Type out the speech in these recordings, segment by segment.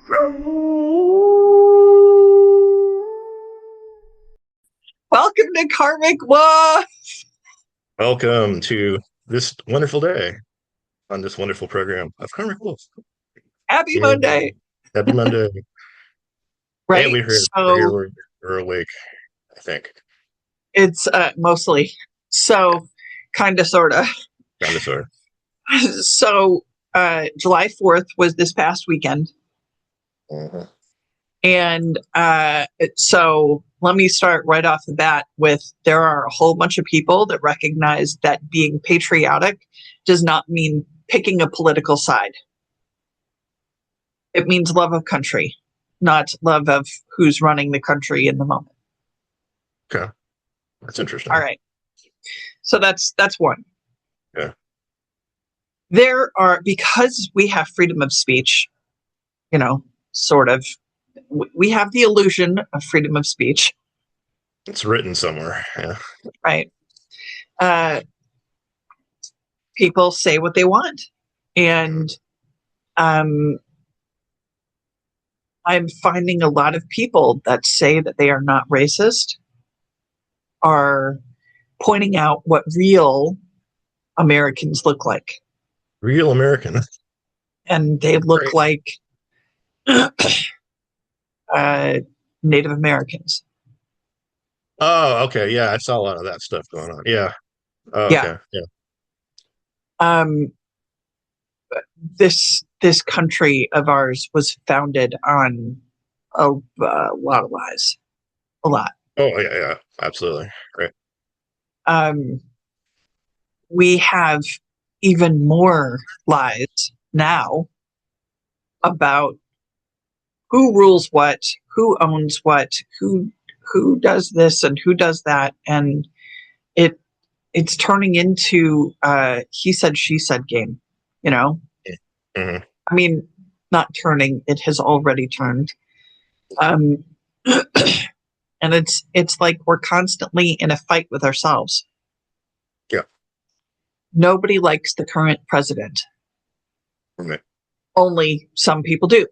Welcome to Karmic Woof. Welcome to this wonderful day on this wonderful program of Karmic Woof. Happy Yeah. Monday. Happy Monday. Hey, Right? we're here. So We're awake, I think. it's mostly. So kind of, sort of. Kind of, sort of. So July 4th was this past weekend. Uh-huh. And so let me start right off the bat with there are a whole bunch of people that recognize that being patriotic does not mean picking a political side. It means love of country, not love of who's running the country in the moment. Okay. That's interesting. All right. So that's one. Yeah. There are, because we have freedom of speech, sort of, we have the illusion of freedom of speech. It's written somewhere. Yeah. Right. People say what they want. And I'm finding a lot of people that say that they are not racist are pointing out what real Americans look like. Real American. And they look like Native Americans. Oh, okay. Yeah, I saw a lot of that stuff going on. Yeah. Oh, Yeah. okay. Yeah. This country of ours was founded on a lot of lies. A lot. Oh, yeah. Absolutely. Right. We have even more lies now about who rules what, who owns what, who does this and who does that, and it's turning into he said she said game. Mm-hmm. I mean, not turning; it has already turned. And it's like we're constantly in a fight with ourselves. Yeah. Nobody likes the current president. Right. Only some people do.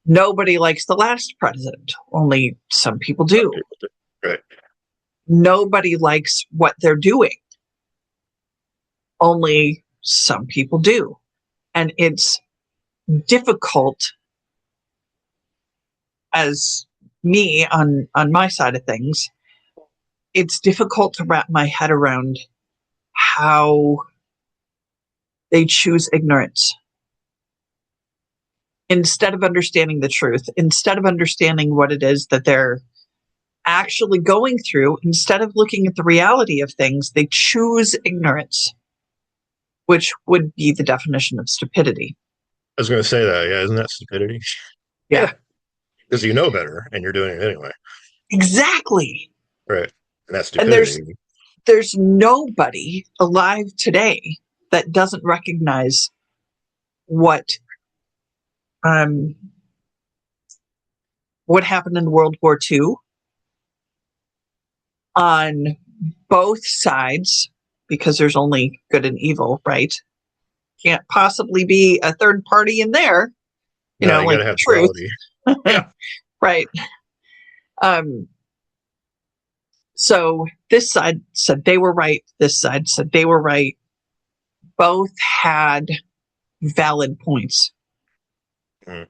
Nobody likes the last president. Only some people do. Right. Nobody likes what they're doing. Only some people do. And it's difficult, as me on my side of things, it's difficult to wrap my head around how they choose ignorance. Instead of understanding the truth, instead of understanding what it is that they're actually going through, instead of looking at the reality of things, they choose ignorance, which would be the definition of stupidity. I was going to say that. Yeah. Isn't that stupidity? Yeah. Because you know better and you're doing it anyway. Exactly. Right. And that's stupidity. And there's nobody alive today that doesn't recognize what happened in World War II on both sides, because there's only good and evil, right? Can't possibly be a third party in there, you like gotta have truth. Yeah. Right. So this side said they were right. This side said they were right. Both had valid points. Mm.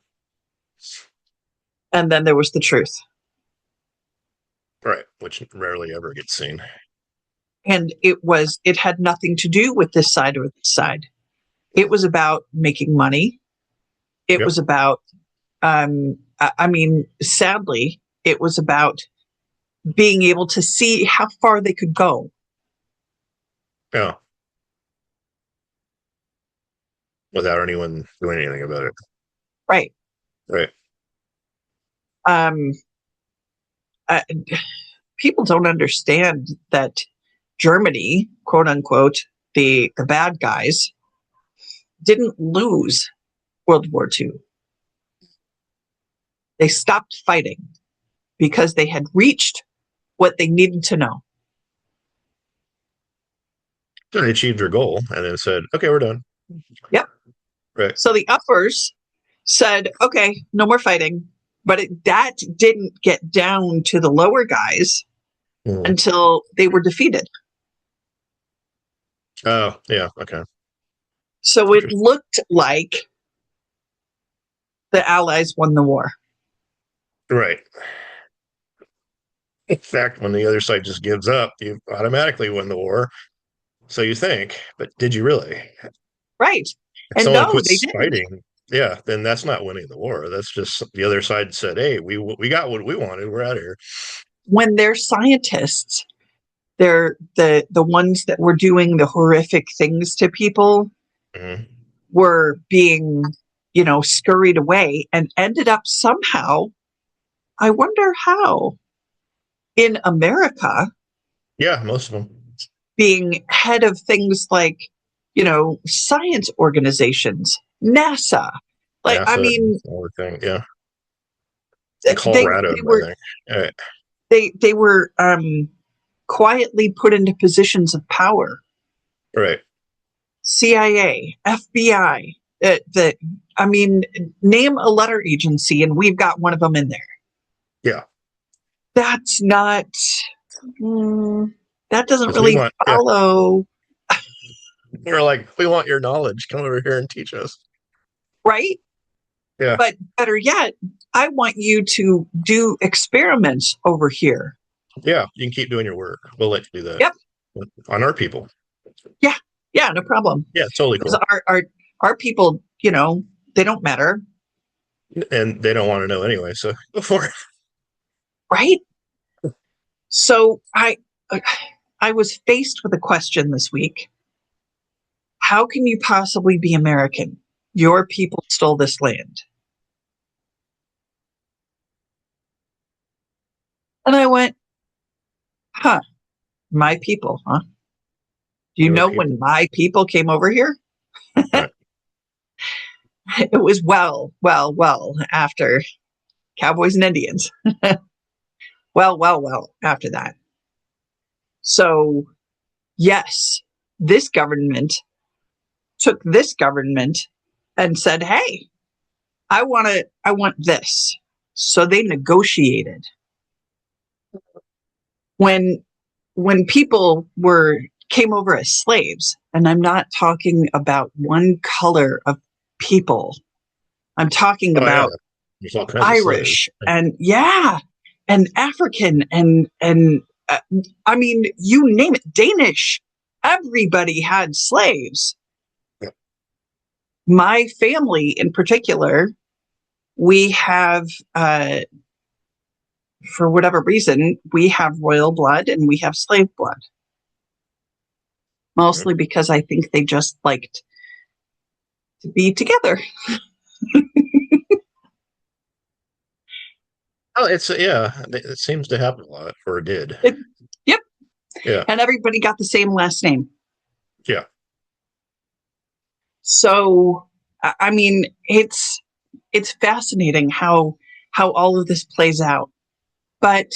And then there was the truth. Right. Which rarely ever gets seen. And it had nothing to do with this side or this side. It was about making money. It was about, sadly, it was about being able to see how far they could go. Yeah. Without anyone doing anything about it. Right. Right. People don't understand that Germany, quote unquote, the bad guys, didn't lose World War II. They stopped fighting because they had reached what they needed to know. So they achieved their goal and then said, okay, we're done. Yep. Right. So the uppers said, okay, no more fighting. But that didn't get down to the lower guys Mm. until they were defeated. Oh, yeah. Okay. So it Interesting. looked like the Allies won the war. Right. In fact, when the other side just gives up, you automatically win the war. So you think, but did you really? Right. If And someone no, they quits didn't. fighting, yeah, then that's not winning the war. That's just the other side said, "Hey, we got what we wanted. We're out of here." When they're scientists, they're the ones that were doing the horrific things to people Mhm. were being, scurried away and ended up somehow, I wonder how, in America, Yeah, most of them. being head of things like, science organizations, NASA. Like, I NASA, mean, all the thing. Yeah, in they Colorado, they I were think. Right. they were quietly put into positions of power. Right. CIA, FBI, I mean, name a letter agency, and we've got one of them in there. Yeah. That's not. mm, that doesn't Because we really want. Yeah. follow, We're like, we want your knowledge. Come over here and teach us. right? Yeah. But better yet, I want you to do experiments over here. Yeah. You can keep doing your work. We'll let you do that Yep. on our people. Yeah. Yeah. No problem. Yeah, totally Because cool. our people, they don't matter, And they don't want to know anyway. So go for it. right? So I was faced with a question this week. How can you possibly be American? Your people stole this land. And I went, huh, my people, huh? Do you Your know people. when my people came over here? Right. It was well after Cowboys and Indians. Well after that. So, yes, this government took this government and said, "Hey, I want this." So they negotiated. When people were came over as slaves, and I'm not talking about one color of people. I'm talking Oh, yeah. about There's all kinds of slaves. Irish and yeah, and African and I mean, you name it, Danish. Everybody had slaves. Yeah. My family, in particular, we have, for whatever reason, we have royal blood and we have slave blood. Mostly because I think they just liked to be together. Oh, it's yeah. It seems to happen a lot, or it did. It, yep, Yeah. and everybody got the same last name. Yeah. So, I mean, it's fascinating how all of this plays out. But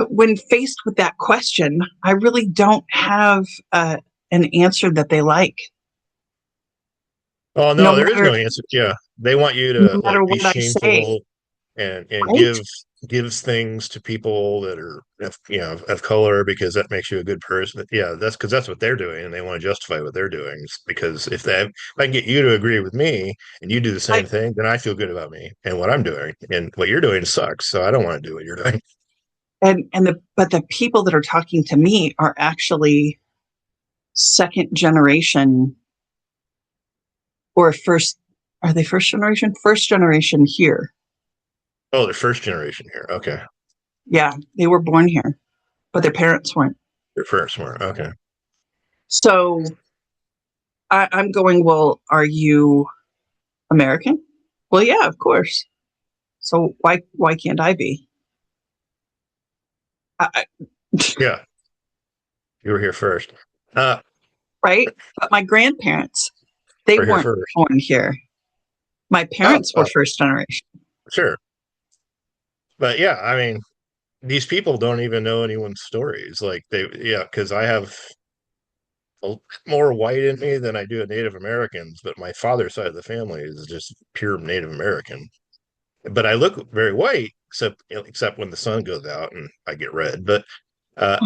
when faced with that question, I really don't have an answer that they like. Oh No no, there is matter no answer. Yeah, they want you to no like matter be what I say, shameful and right? gives things to people that are of color because that makes you a good person. Yeah, that's because that's what they're doing, and they want to justify what they're doing. Because if I can get you to agree with me and you do the I, same thing, then I feel good about me and what I'm doing. And what you're doing sucks, so I don't want to do what you're doing. and the people that are talking to me are actually second generation or first. Are they first generation? First generation here. Oh, the first generation here. Okay, Yeah, they were born here, but their parents weren't. your first one. Okay. So I'm going, well, are you American? Well, yeah, of course. So why can't I be? I, Yeah, you were here first. Uh, right? But my grandparents, they we're here weren't first. born here. My Oh, parents were first generation. sure. But yeah, I mean, these people don't even know anyone's stories. Like yeah, because I have more white in me than I do at Native Americans, but my father's side of the family is just pure Native American. But I look very white, except when the sun goes out and I get red. Uh,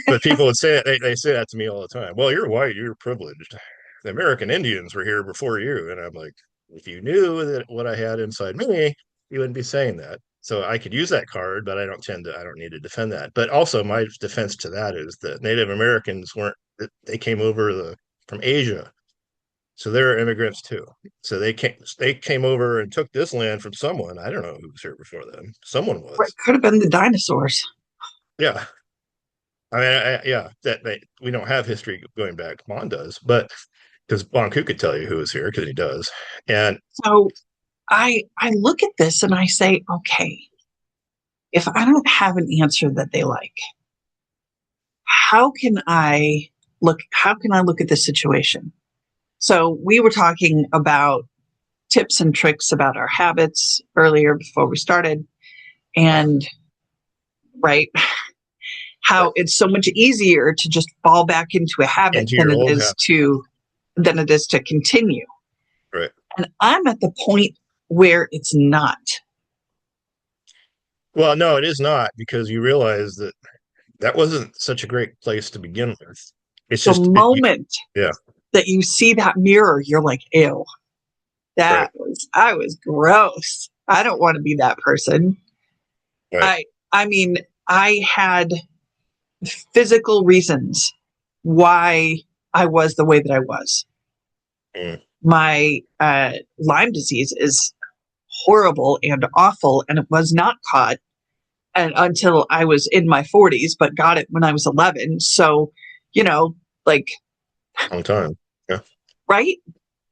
but people would say it, they say that to me all the time. Well, you're white, you're privileged. The American Indians were here before you, and I'm like, if you knew that what I had inside me, you wouldn't be saying that. So I could use that card, but I don't need to defend that. But also, my defense to that is that Native Americans weren't. They came over from Asia, so they're immigrants too. So they came over and took this land from someone. I don't know who was here before them. Someone Right, was. could have been the dinosaurs. Yeah. I mean, yeah, we don't have history going back. Bon does, but because Bonku could tell you who was here because he does. And So I look at this and I say, okay, if I don't have an answer that they like, how can I look at this situation? So we were talking about tips and tricks about our habits earlier before we started, and right, right, how it's so much easier to just fall back into a habit into your old habit, than it is to continue. right? And I'm at the point where it's not. Well, no, it is not because you realize that that wasn't such a great place to begin with. It's The just, moment yeah, that you see that mirror, you're like, ew, right, I was gross. I don't want to be that person. right, I mean, I had physical reasons why I was the way that I was. mm, My Lyme disease is horrible and awful, and it was not caught until I was in my 40s, but got it when I was 11. So, you know, like, long time, yeah, right?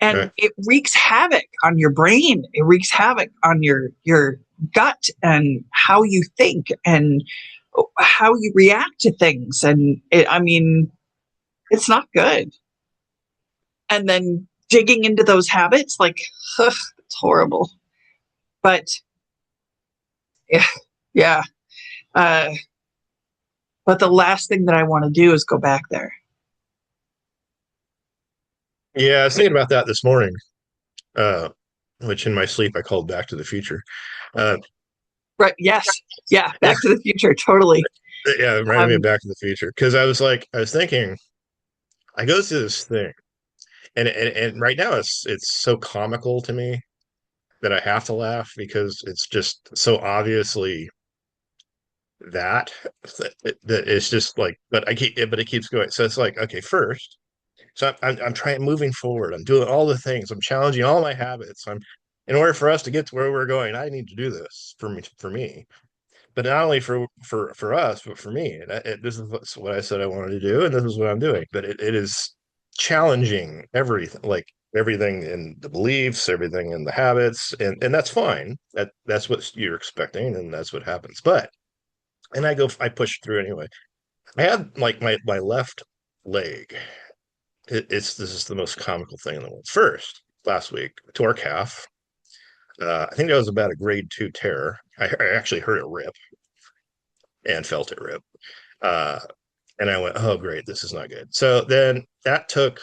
And right. it wreaks havoc on your brain. It wreaks havoc on your gut and how you think and how you react to things. And I mean, it's not good. And then digging into those habits, like, ugh, it's horrible. But yeah, yeah. Uh, but the last thing that I want to do is go back there. Yeah, I was thinking about that this morning, uh, which in my sleep I called Back to the Future. Uh, Right? Yes. Yeah. yeah, Back to the Future. Totally. yeah, it reminded me of Um, Back to the Future because I was thinking, I go through this thing, and right now it's so comical to me that I have to laugh because it's just so obviously that that it's just like, but it keeps going. So it's like, okay, first, so I'm trying moving forward. I'm doing all the things. I'm challenging all my habits. I'm in order for us to get to where we're going. I need to do this for me, but not only for us, but for me. And this is what I said I wanted to do, and this is what I'm doing. But it is challenging everything, like everything in the beliefs, everything in the habits, and that's fine. That's what you're expecting, and that's what happens. But and I push through anyway. I had like my left leg. This is the most comical thing in the world. First, last week, tore calf. I think that was about a grade 2 tear. I actually heard it rip and felt it rip. Uh, and I went, oh, great, this is not good. So then that took,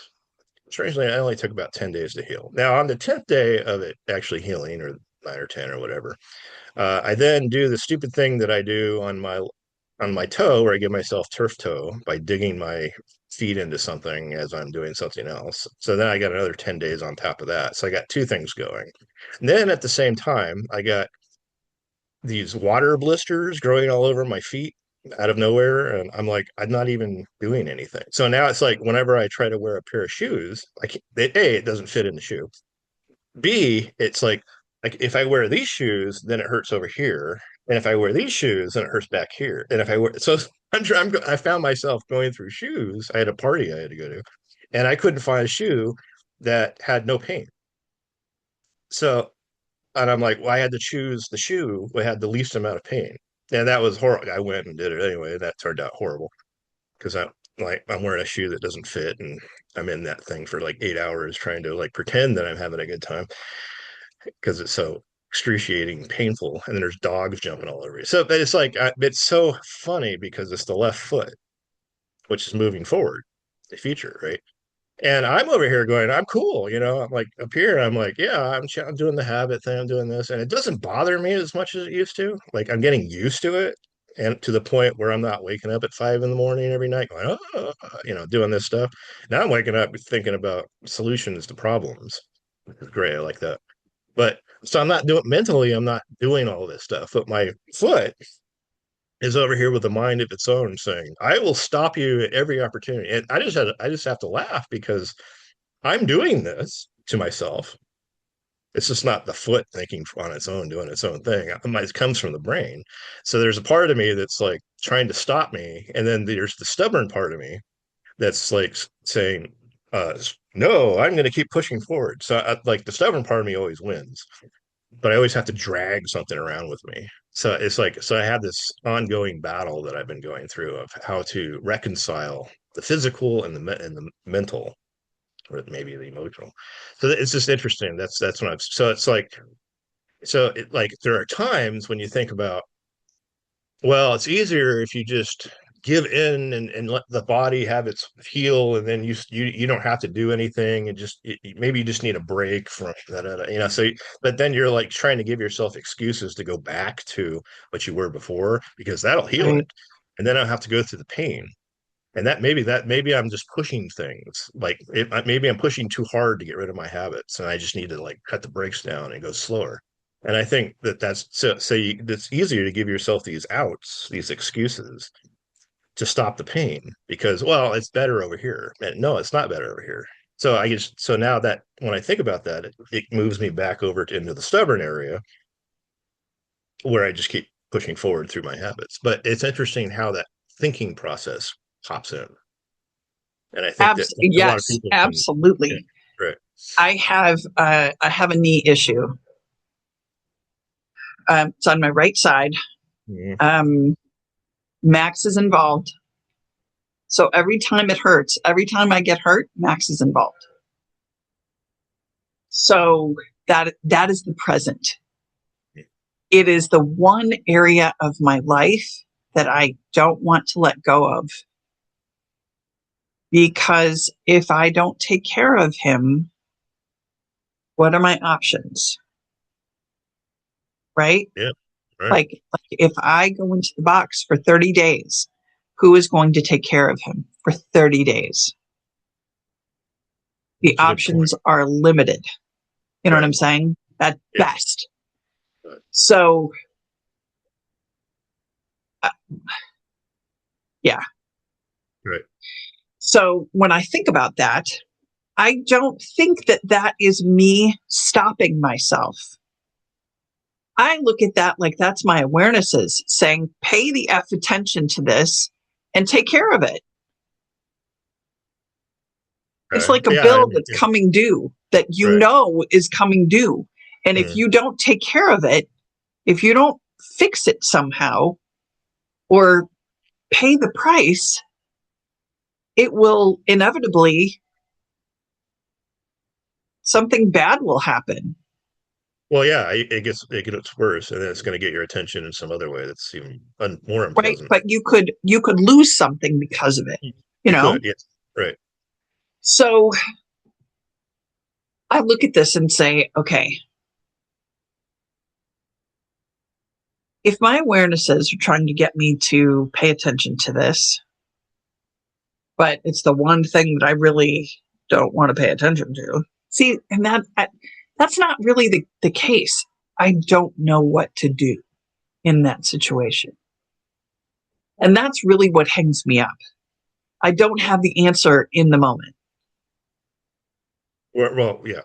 strangely, it only took about 10 days to heal. Now, on the 10th day of it actually healing, or 9 or 10 or whatever, I then do the stupid thing that I do on my toe, where I give myself turf toe by digging my feet into something as I'm doing something else. So then I got another 10 days on top of that. So I got two things going. And then at the same time, I got these water blisters growing all over my feet out of nowhere. And I'm like, I'm not even doing anything. So now it's like whenever I try to wear a pair of shoes, it doesn't fit in the shoe. B, it's like if I wear these shoes, then it hurts over here, and if I wear these shoes, then it hurts back here. And if I wear so, I found myself going through shoes. I had a party I had to go to, and I couldn't find a shoe that had no pain. So, and I'm like, well, I had to choose the shoe that had the least amount of pain, and that was horrible. I went and did it anyway. That turned out horrible because I'm wearing a shoe that doesn't fit, and I'm in that thing for like 8 hours trying to like pretend that I'm having a good time because it's so excruciating, painful, and then there's dogs jumping all over you. So but it's like it's so funny because it's the left foot which is moving forward, the future, right? And I'm over here going, I'm cool, I'm like up here, I'm like, yeah, I'm doing the habit thing, I'm doing this, and it doesn't bother me as much as it used to. Like I'm getting used to it, and to the point where I'm not waking up at 5 in the morning every night going, oh, doing this stuff. Now I'm waking up thinking about solutions to problems. It's great, I like that. But so I'm not doing mentally, I'm not doing all this stuff, but my foot is over here with a mind of its own saying, I will stop you at every opportunity. And I just have to laugh because I'm doing this to myself. It's just not the foot thinking on its own, doing its own thing. It comes from the brain. So there's a part of me that's like trying to stop me. And then there's the stubborn part of me that's like saying, no, I'm going to keep pushing forward. So like the stubborn part of me always wins, but I always have to drag something around with me. So it's like, so I have this ongoing battle that I've been going through of how to reconcile the physical and the mental, or maybe the emotional. So it's just interesting. That's when I've, so it's like, like there are times when you think about, well, it's easier if you just give in and let the body have its heal, and then you don't have to do anything, and just maybe you just need a break from that. So but then you're like trying to give yourself excuses to go back to what you were before because that'll heal Right. it, and then I'll have to go through the pain. And that maybe I'm just pushing things, like maybe I'm pushing too hard to get rid of my habits, and I just need to like cut the brakes down and go slower. And I think that's it's easier to give yourself these outs, these excuses to stop the pain because, well, it's better over here. And no, it's not better over here. So now that when I think about that, it moves me back over into the stubborn area where I just keep pushing forward through my habits. But it's interesting how that thinking process pops in. And I think that a lot of Yes, people can, yeah, absolutely. right. I have a knee issue. It's on my right side. Mhm. Um, Max is involved. So every time it hurts, every time I get hurt, Max is involved. So that is the present. It is the one area of my life that I don't want to let go of. Because if I don't take care of him, what are my options? Right? Yeah, right. Like if I go into the box for 30 days, who is going to take care of him for 30 days? The That's a good point. options are limited. You know what Right. I'm saying? At Yeah. best. Right. So, uh, yeah. Right. So when I think about that, I don't think that that is me stopping myself. I look at that like that's my awarenesses saying, pay the F attention to this and take care of it. It's Okay. like a Yeah. bill that's Yeah. coming due that you Right. know is coming due. And if Mhm. you don't take care of it, if you don't fix it somehow or pay the price, it will inevitably, something bad will happen. Well, yeah, it gets worse, and then it's going to get your attention in some other way that's even more Right. unpleasant. But you could lose something because of it, you You know? could, yes, right, So I look at this and say, okay, if my awarenesses are trying to get me to pay attention to this, but it's the one thing that I really don't want to pay attention to. See, and that's not really the case. I don't know what to do in that situation. And that's really what hangs me up. I don't have the answer in the moment. well, yeah, because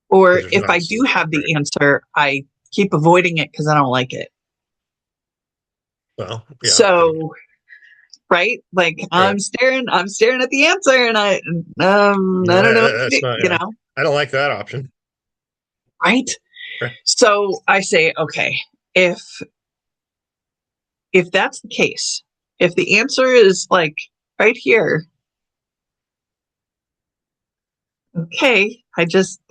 Or there's if not a I do solution, have right? the answer, I keep avoiding it because I don't like it. Well, yeah, and So, right? Like right. I'm staring at the answer and I don't know what to That's do, not, yeah. know, I don't like that option. right? Right. So I say, okay, if if that's the case, if the answer is like right here, okay,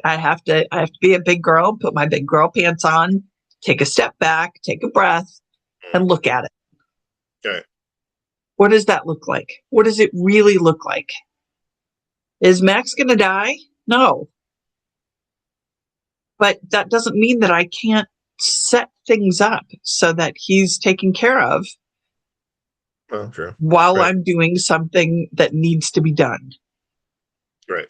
I have to be a big girl, put my big girl pants on, take a step back, take a breath, and Mm, look at it. okay. What does that look like? What does it really look like? Is Max going to die? No. But that doesn't mean that I can't set things up so that he's taken care of True. while Right. I'm doing something that needs to be done. Right.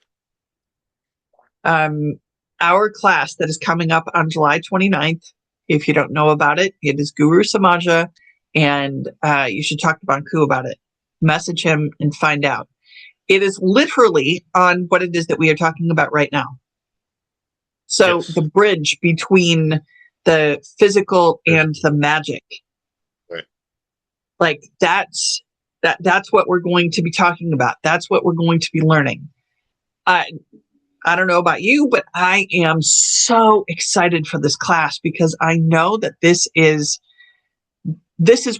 Our class that is coming up on July 29th, if you don't know about it, it is Guru Samaja, and you should talk to Banku about it. Message him and find out. It is literally on what it is that we are talking about right now. So Yes. the bridge between the physical and the magic. Right. Like that's what we're going to be talking about. That's what we're going to be learning. I don't know about you, but I am so excited for this class because I know that this is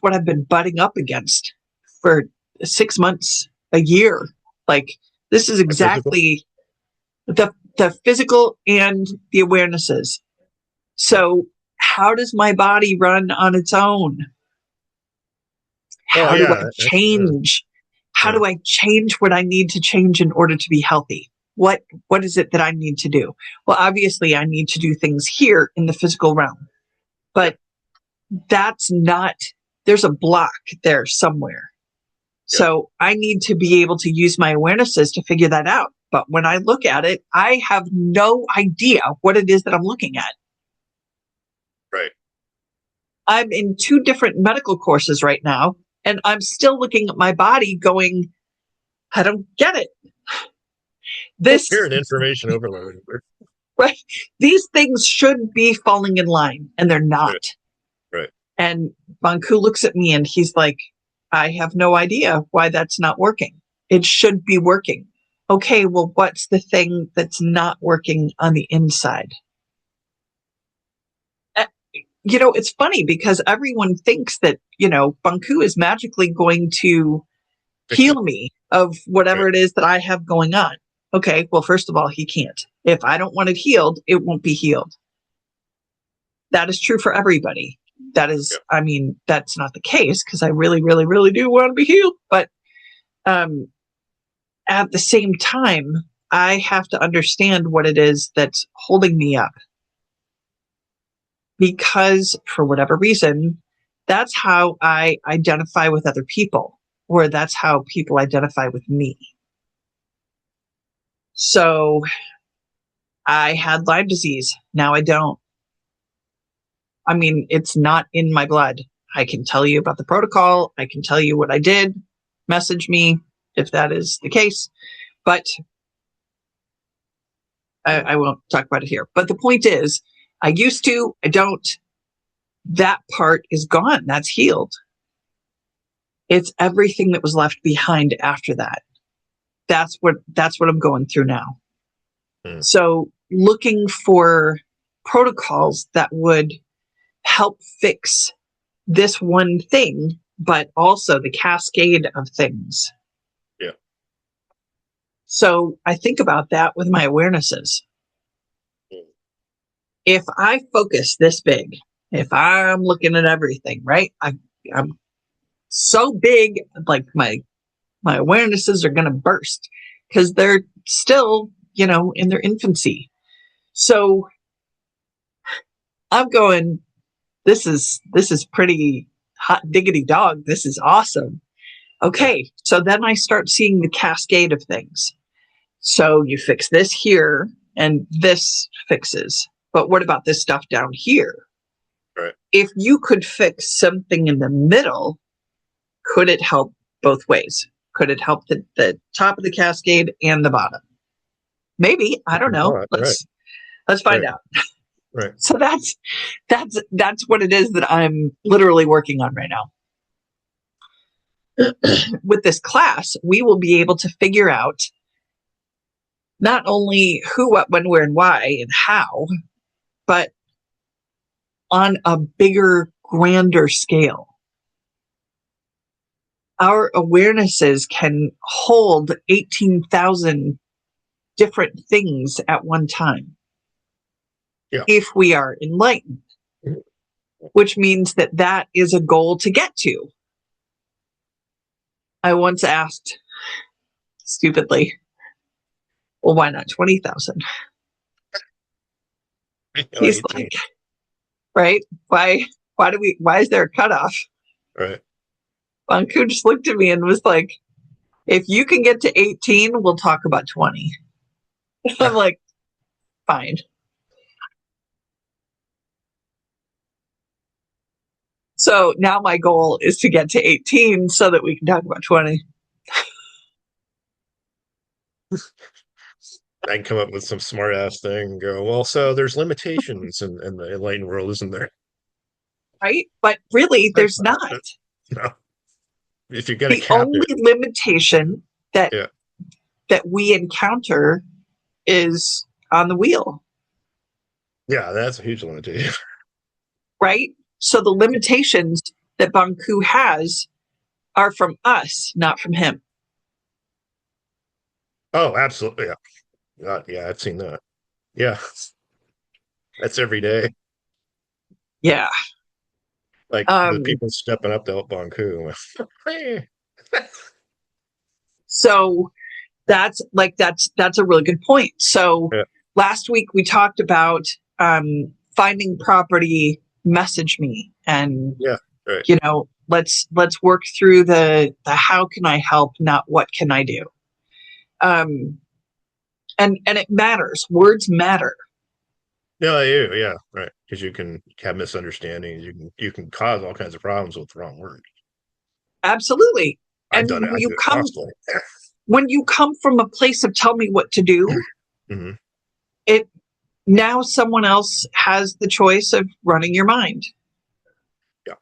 what I've been butting up against for 6 months, a year. Like this is exactly the physical and the awarenesses. So how does my body run on its own? How do I change? How do I change what I need to change in order to be healthy? What is it that I need to do? Well, obviously I need to do things here in the physical realm, but that's not, there's a block there somewhere. So I need to be able to use my awarenesses to figure that out. But when I look at it, I have no idea what it is that I'm looking at. Right. I'm in 2 different medical courses right now, and I'm still looking at my body going, I don't get it. You're an information overload. Right? These things should be falling in line, and they're not. Right. And Banku looks at me and he's like, I have no idea why that's not working. It should be working. Okay, well, what's the thing that's not working on the inside? It's funny because everyone thinks that, Banku is magically going to heal me of whatever it is that I have going on. Okay, well, first of all, he can't. If I don't want it healed, it won't be healed. That is true for everybody. That is, that's not the case because I really, really, really do want to be healed. But at the same time, I have to understand what it is that's holding me up. Because for whatever reason, that's how I identify with other people, or that's how people identify with me. So I had Lyme disease. Now I don't. I mean, it's not in my blood. I can tell you about the protocol. I can tell you what I did. Message me if that is the case. But I won't talk about it here. But the point is, I used to, I don't. That part is gone. That's healed. It's everything that was left behind after that. That's what I'm going through now. So looking for protocols that would help fix this one thing, but also the cascade of things. Yeah. So I think about that with my awarenesses. If I focus this big, if I'm looking at everything, right? I'm so big, like my awarenesses are going to burst because they're still, in their infancy. So I'm going, this is pretty hot diggity dog. This is awesome. Okay. So then I start seeing the cascade of things. So you fix this here and this fixes. But what about this stuff down here? Right. If you could fix something in the middle, could it help both ways? Could it help the top of the cascade and the bottom? Maybe. I don't know. Let's find out. Right. So that's what it is that I'm literally working on right now. With this class, we will be able to figure out not only who, what, when, where, and why, and how, but on a bigger, grander scale. Our awarenesses can hold 18,000 different things at one time. Yeah. If we are enlightened, which means that is a goal to get to. I once asked, stupidly, Well, why not 20,000? He's 18. like, right? Why is there a cutoff? Right. Banku just looked at me and was like, if you can get to 18, we'll talk about 20. I'm like, fine. So now my goal is to get to 18 so that we can talk about 20. I can come up with some smart ass thing and go, well, so there's limitations in the enlightened world, isn't there? Right? But really, there's not. No. If you're going to The cap only it, limitation that yeah, we encounter is on the wheel, yeah, that's a huge limitation. right? So the limitations that Banku has are from us, not from him. Oh, absolutely. Yeah. God, yeah, I've seen that. Yeah. That's every day. Yeah. Like the people stepping up to help Banku. So that's a really good point. So Yeah. last week we talked about finding property, message me, and Yeah. Right. let's work through the how can I help, not what can I do. And it matters. Words matter. Yeah, yeah, right. Because you can have misunderstandings. You can cause all kinds of problems with the wrong word. Absolutely. I've And done it. I do it constantly. when you come from a place of tell me what to do, Mm-hmm. it now someone else has the choice of running your mind. Yeah.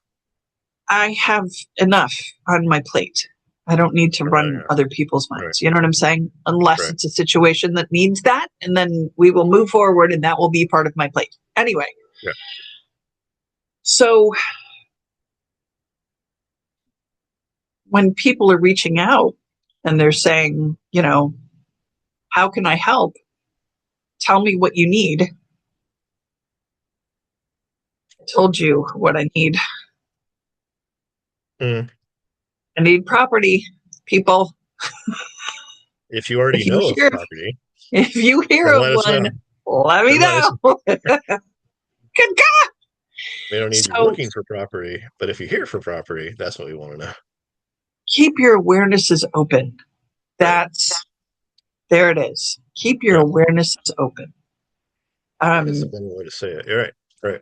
I have enough on my plate. I don't need to run other people's minds. Right. You know what I'm saying? Unless Right. it's a situation that needs that, and then we will move forward, and that will be part of my plate. Anyway. Yeah. So when people are reaching out and they're saying, how can I help? Tell me what you need. I told you what I need. Mm. I need property, people. If you already know of property, if you hear then of let us know. one, let me know. Good God. We don't need you looking for property, but if you hear for property, that's what we want to know. Keep your awarenesses open. There it is. Keep your awarenesses open. That's a better way to say it. You're right. Right.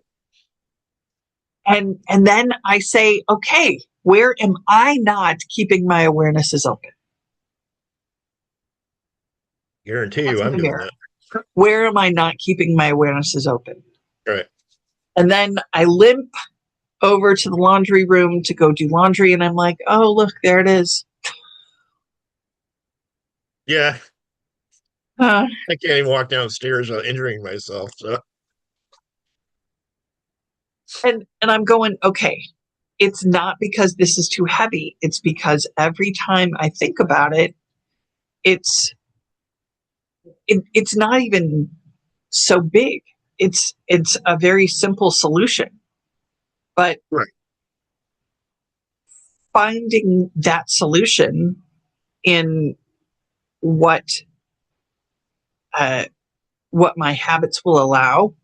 And then I say, okay, where am I not keeping my awarenesses open? Guarantee you I'm doing that. Where am I not keeping my awarenesses open? Right. And then I limp over to the laundry room to go do laundry, and I'm like, oh, look, there it is. Yeah. I can't even walk downstairs without injuring myself. So. And I'm going, okay, it's not because this is too heavy. It's because every time I think about it, it's not even so big. It's a very simple solution. But finding that solution in what my habits will allow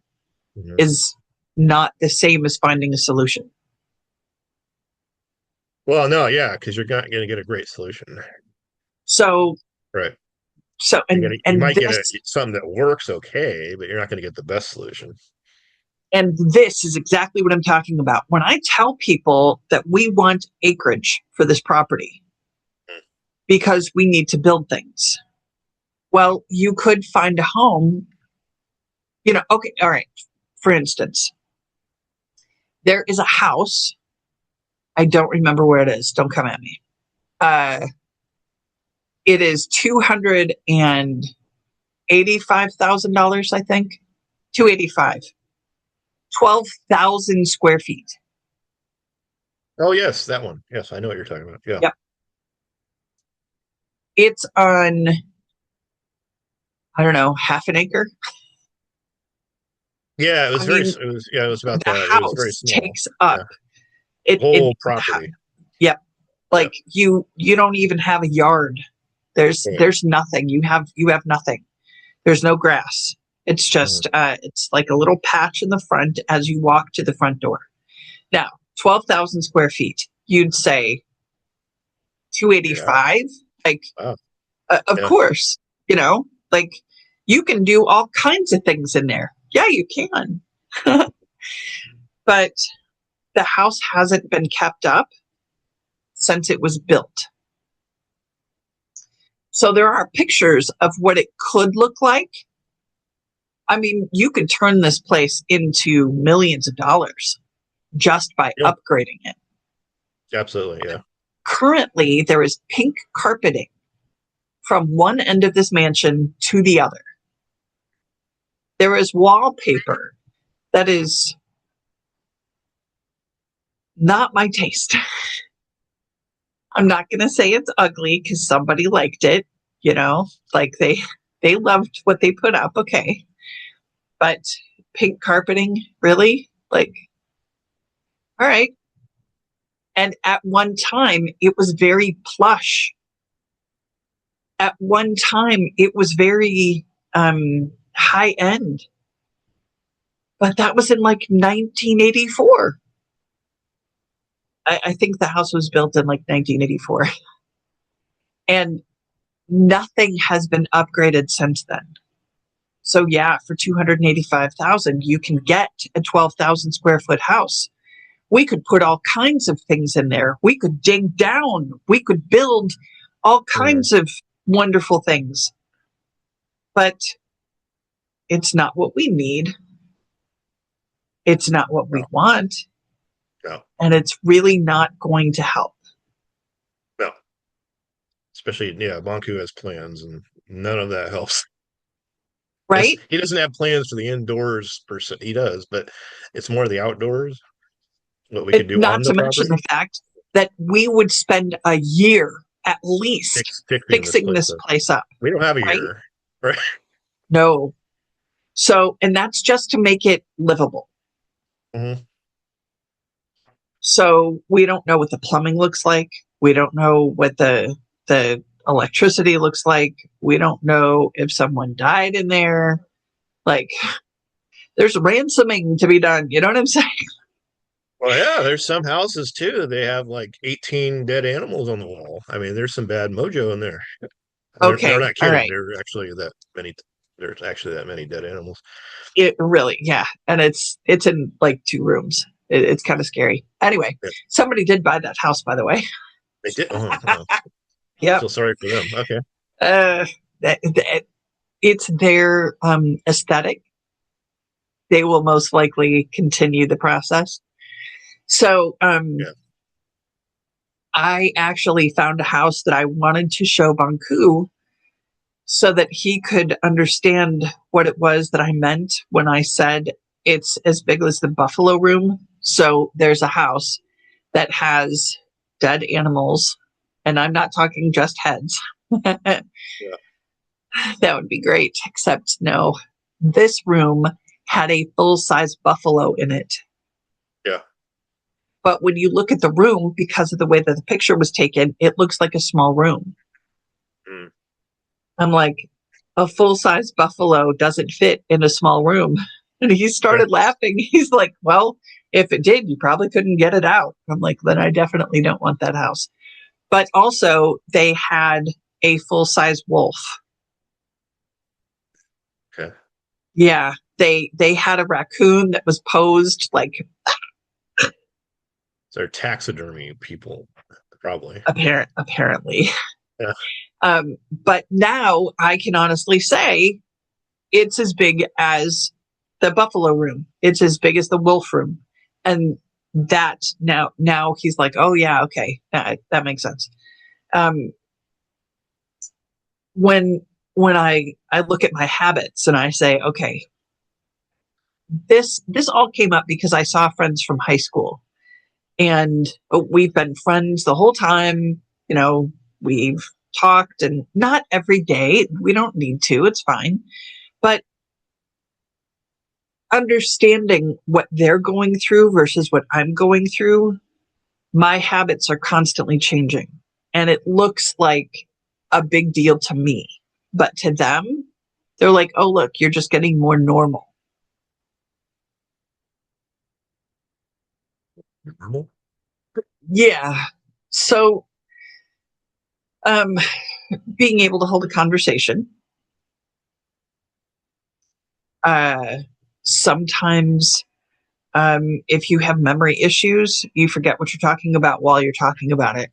is not the same as finding a solution. Well, no, yeah, because you're not going to get a great solution. So, right. So, you might get something that works okay, but you're not going to get the best solution. And this is exactly what I'm talking about. When I tell people that we want acreage for this property because we need to build things, well, you could find a home, okay, all right. For instance, there is a house. I don't remember where it is. Don't come at me. It is $285,000, I think. $285,000. 12,000 square feet. Oh, yes, that one. Yes, I know what you're talking about. Yeah. Yep. It's on, I don't know, half an acre. Yeah, it was it was about the that. House it was very small. Takes up whole property. Yep. Like you don't even have a yard. There's nothing. You have nothing. There's no grass. It's just, it's like a little patch in the front as you walk to the front door. Now, 12,000 square feet, you'd say 285? Like, Wow. of course, like you can do all kinds of things in there. Yeah, you can. But the house hasn't been kept up since it was built. So there are pictures of what it could look like. I mean, you could turn this place into millions of dollars just by upgrading it. Absolutely, yeah. Currently, there is pink carpeting from one end of this mansion to the other. There is wallpaper that is not my taste. I'm not going to say it's ugly because somebody liked it, like they loved what they put up. Okay. But pink carpeting, really? Like, all right. And at one time, it was very plush. At one time, it was very high end. But that was in like 1984. I think the house was built in like 1984. And nothing has been upgraded since then. So yeah, for $285,000, you can get a 12,000 square foot house. We could put all kinds of things in there. We could dig down. We could build all kinds of wonderful things. But it's not what we need. It's not what we want. No. And it's really not going to help. No. Especially, Bonku has plans and none of that helps. Right? He doesn't have plans for the indoors per se. He does, but it's more the outdoors. What we can do not on to the mention property. the fact that we would spend a year at least fixing this place up. We don't have a year, right? No. So, and that's just to make it livable. Mm-hmm. So we don't know what the plumbing looks like. We don't know what the electricity looks like. We don't know if someone died in there. Like, there's ransoming to be done. You know what I'm saying? Well, yeah, there's some houses too. They have like 18 dead animals on the wall. I mean, there's some bad mojo in there. They're not kidding. All right. There's actually that many dead animals. It really, yeah. And it's in like 2 rooms. It's kind of scary. Anyway, somebody did buy that house, by the way. They did. Yeah. Feel sorry for them. Okay. It's their aesthetic. They will most likely continue the process. So I actually found a house that I wanted to show Banku so that he could understand what it was that I meant when I said it's as big as the buffalo room. So there's a house that has dead animals, and I'm not talking just heads. That would be great, except no, this room had a full-size buffalo in it. Yeah. But when you look at the room, because of the way that the picture was taken, it looks like a small room. Mm. I'm like, a full-size buffalo doesn't fit in a small room. And he started laughing. He's like, well, if it did, you probably couldn't get it out. I'm like, then I definitely don't want that house. But also, they had a full-size wolf. Okay. Yeah, they had a raccoon that was posed like. So they're taxidermy people, probably. Apparently. Yeah. But now I can honestly say it's as big as the buffalo room. It's as big as the wolf room. And that now he's like, oh yeah, okay, that makes sense. When I look at my habits and I say, okay, this all came up because I saw friends from high school, and we've been friends the whole time. We've talked, and not every day. We don't need to. It's fine. But understanding what they're going through versus what I'm going through, my habits are constantly changing. And it looks like a big deal to me. But to them, They're like, oh, look, you're just getting more normal. Normal? Yeah. So, um, being able to hold a conversation. Sometimes, if you have memory issues, you forget what you're talking about while you're talking about it.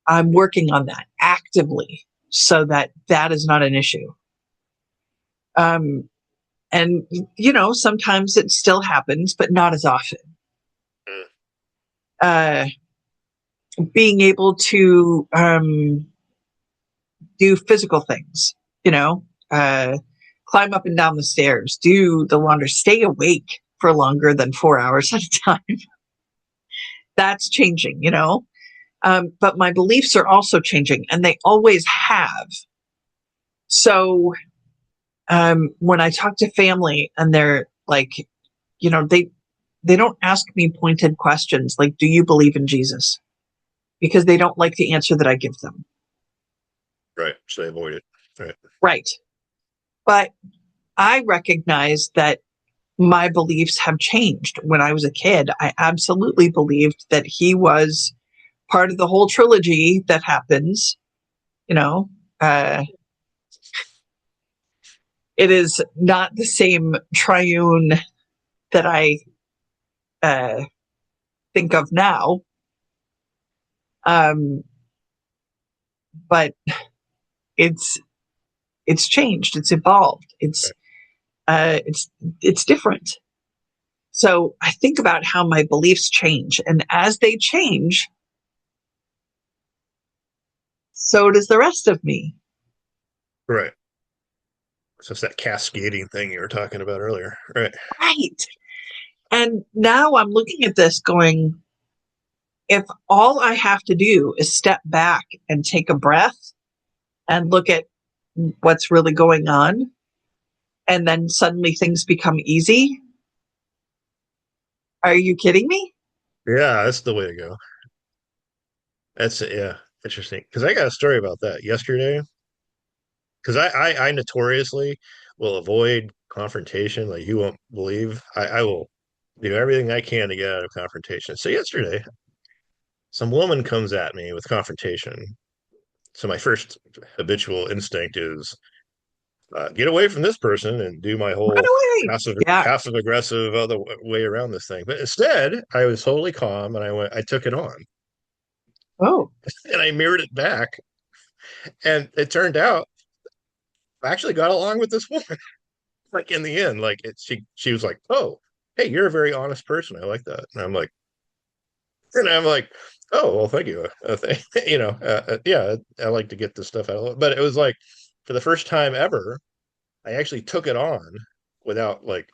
I'm working on that actively so that that is not an issue. Um, and, sometimes it still happens, but not as often. Uh, being able to do physical things, climb up and down the stairs, do the laundry, stay awake for longer than 4 hours at a time. That's changing. But my beliefs are also changing, and they always have. So when I talk to family and they're like, they don't ask me pointed questions like, do you believe in Jesus? Because they don't like the answer that I give them. Right. So they avoid it. Right. Right. But I recognize that my beliefs have changed. When I was a kid, I absolutely believed that he was part of the whole trilogy that happens. It is not the same triune that I think of now. But it's changed. It's evolved. It's different. So I think about how my beliefs change, and as they change, so does the rest of me. Right. So it's that cascading thing you were talking about earlier. Right. Right. And now I'm looking at this going, if all I have to do is step back and take a breath and look at what's really going on, and then suddenly things become easy. Are you kidding me? Yeah, that's the way to go. That's it. Yeah. Interesting. Because I got a story about that yesterday. Because I notoriously will avoid confrontation. Like you won't believe. I will do everything I can to get out of confrontation. So yesterday, some woman comes at me with confrontation. So my first habitual instinct is get away from this person and do my Run whole away. Yeah. passive aggressive other way around this thing. But instead, I was totally calm and I took it on Oh, and I mirrored it back. And it turned out I actually got along with this woman. Like in the end, she was like, "Oh, hey, you're a very honest person. I like that." And I'm like, "Oh, well, thank you. Yeah, I like to get this stuff out." But it was like for the first time ever, I actually took it on without like,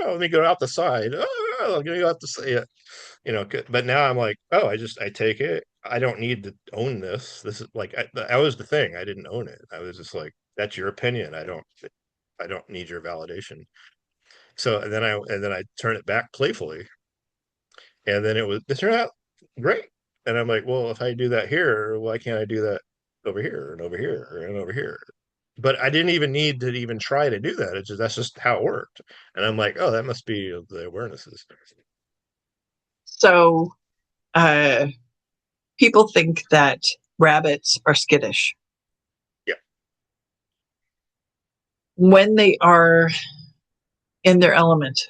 let me go out the side. Let me go out the side. But now I'm like, oh, I take it. I don't need to own this. This is like, that was the thing. I didn't own it. I was just like, that's your opinion. I don't need your validation. So, and then I turn it back playfully. And then it turned out great. And I'm like, well, if I do that here, why can't I do that over here and over here and over here? But I didn't even need to even try to do that. That's just how it worked. And I'm like, oh, that must be the awarenesses. so uh, people think that rabbits are skittish. Yeah. When they are in their element,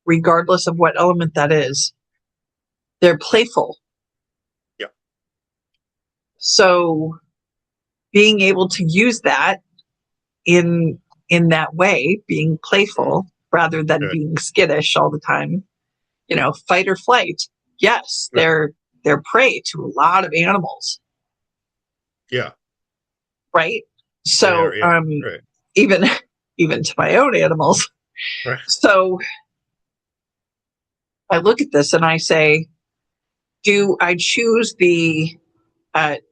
regardless of what element that is, they're playful. Yeah. So being able to use that in that way, being playful rather than Right. being skittish all the time, fight or flight. Yes, Right. they're prey to a lot of animals, Yeah. right? They are. So Yeah. Right. even even to my own animals. Right. So I look at this and I say, do I choose the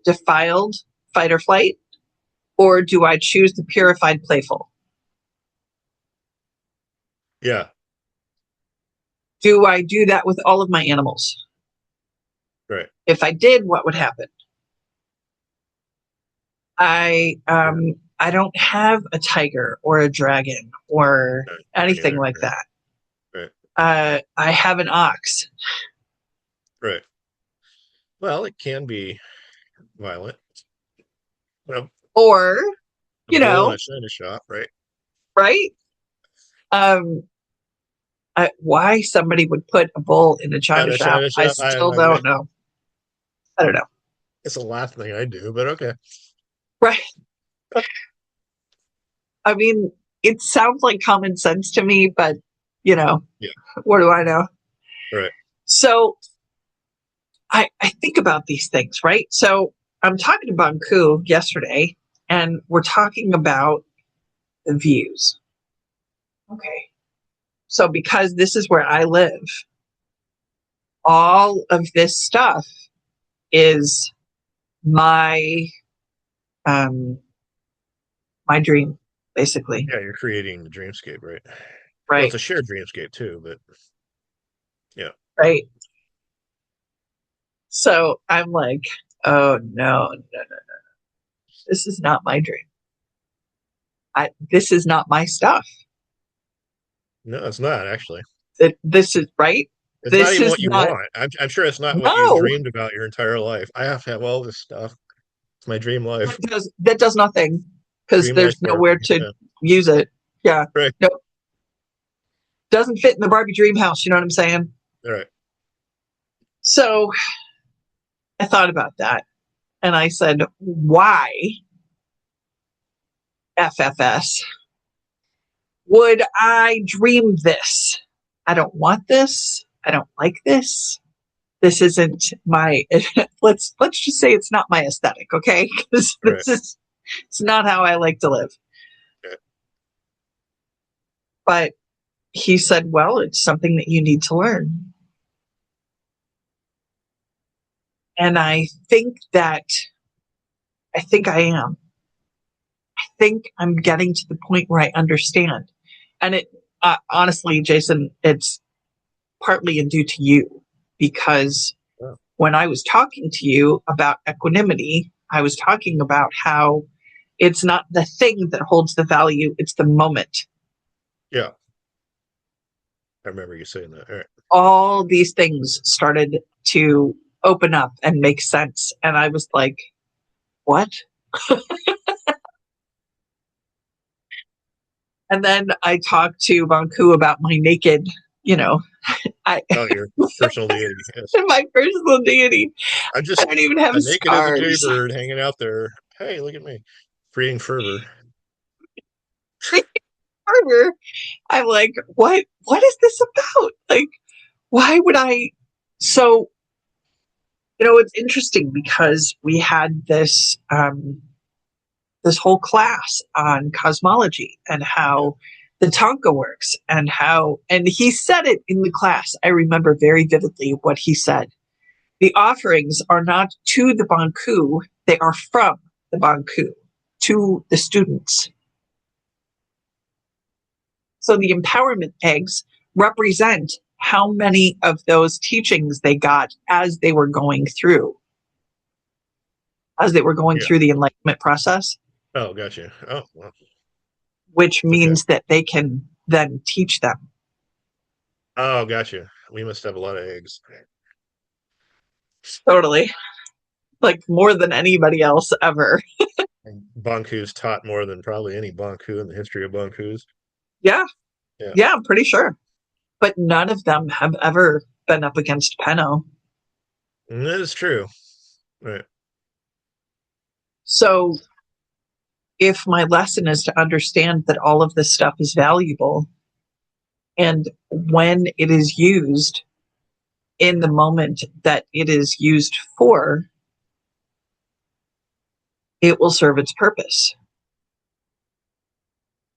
defiled fight or flight, or do I choose the purified playful? Yeah. Do I do that with all of my animals? Right. If I did, what would happen? I I don't have a tiger or a dragon or No, me anything neither. like Right, that. right, I have an ox. right. Well, it can be violent. Well, Or, a you bull in a know, china shop, right? right? Um, why somebody would put a bull in a At china a shop, china I shop, I have still no idea. don't know. I don't know. It's the last thing I do, but okay. Right. I mean, it sounds like common sense to me, but, you know, Yeah, what do I know? right. So I think about these things, right? So I'm talking to Banku yesterday, and we're talking about the views. Okay. So because this is where I live, all of this stuff is my um my dream, basically. Yeah, you're creating the dreamscape, right? Well, it's Right. a shared dreamscape too, but yeah. Right. So I'm like, oh no, no, no. This is not my dream. This is not my stuff. No, it's not actually. This is right. It's not This even is what you not. want. I'm sure it's not what you've No, dreamed about your entire life. I have to have all this stuff. It's my dream life. that does nothing because Dream life there's nowhere Barbie. to Yeah. use it. Yeah. Right. No, doesn't fit in the Barbie dream house. You know what I'm saying? All right. So I thought about that and I said, why FFS would I dream this? I don't want this. I don't like this. This isn't my let's just say it's not my aesthetic, okay? Because All right. this is it's not how I like to live. Okay. But he said, well, it's something that you need to learn. And I think I am. I think I'm getting to the point where I understand. And it honestly, Jason, it's partly due to you because Oh, when I was talking to you about equanimity, I was talking about how it's not the thing that holds the value, it's the moment. yeah. I remember you saying that. All right. All these things started to open up and make sense. And I was like, what? And then I talked to Banku about my naked, you know, I Oh, your personal deity. Yes. my personal deity. I'm I just don't even have a naked as a scars. jaybird hanging out there. Hey, look at me. Creating fervor. I'm like, what is this about? Like, why would I? So, it's interesting because we had this whole class on cosmology and Yeah. how the Tonka works and he said it in the class. I remember very vividly what he said. The offerings are not to the Banku, they are from the Banku to the students. So the empowerment eggs represent how many of those teachings they got as they were going Yeah. through the enlightenment process, Oh, gotcha. Oh, well, which okay. means that they can then teach them. Oh, gotcha. We must have a lot of eggs. Totally. Like more than anybody else ever. Banku's taught more than probably any Banku in the history of Bankus. Yeah. Yeah. Yeah, I'm pretty sure. But none of them have ever been up against Penno. And that is true. Right. So if my lesson is to understand that all of this stuff is valuable and when it is used in the moment that it is used for, it will serve its purpose.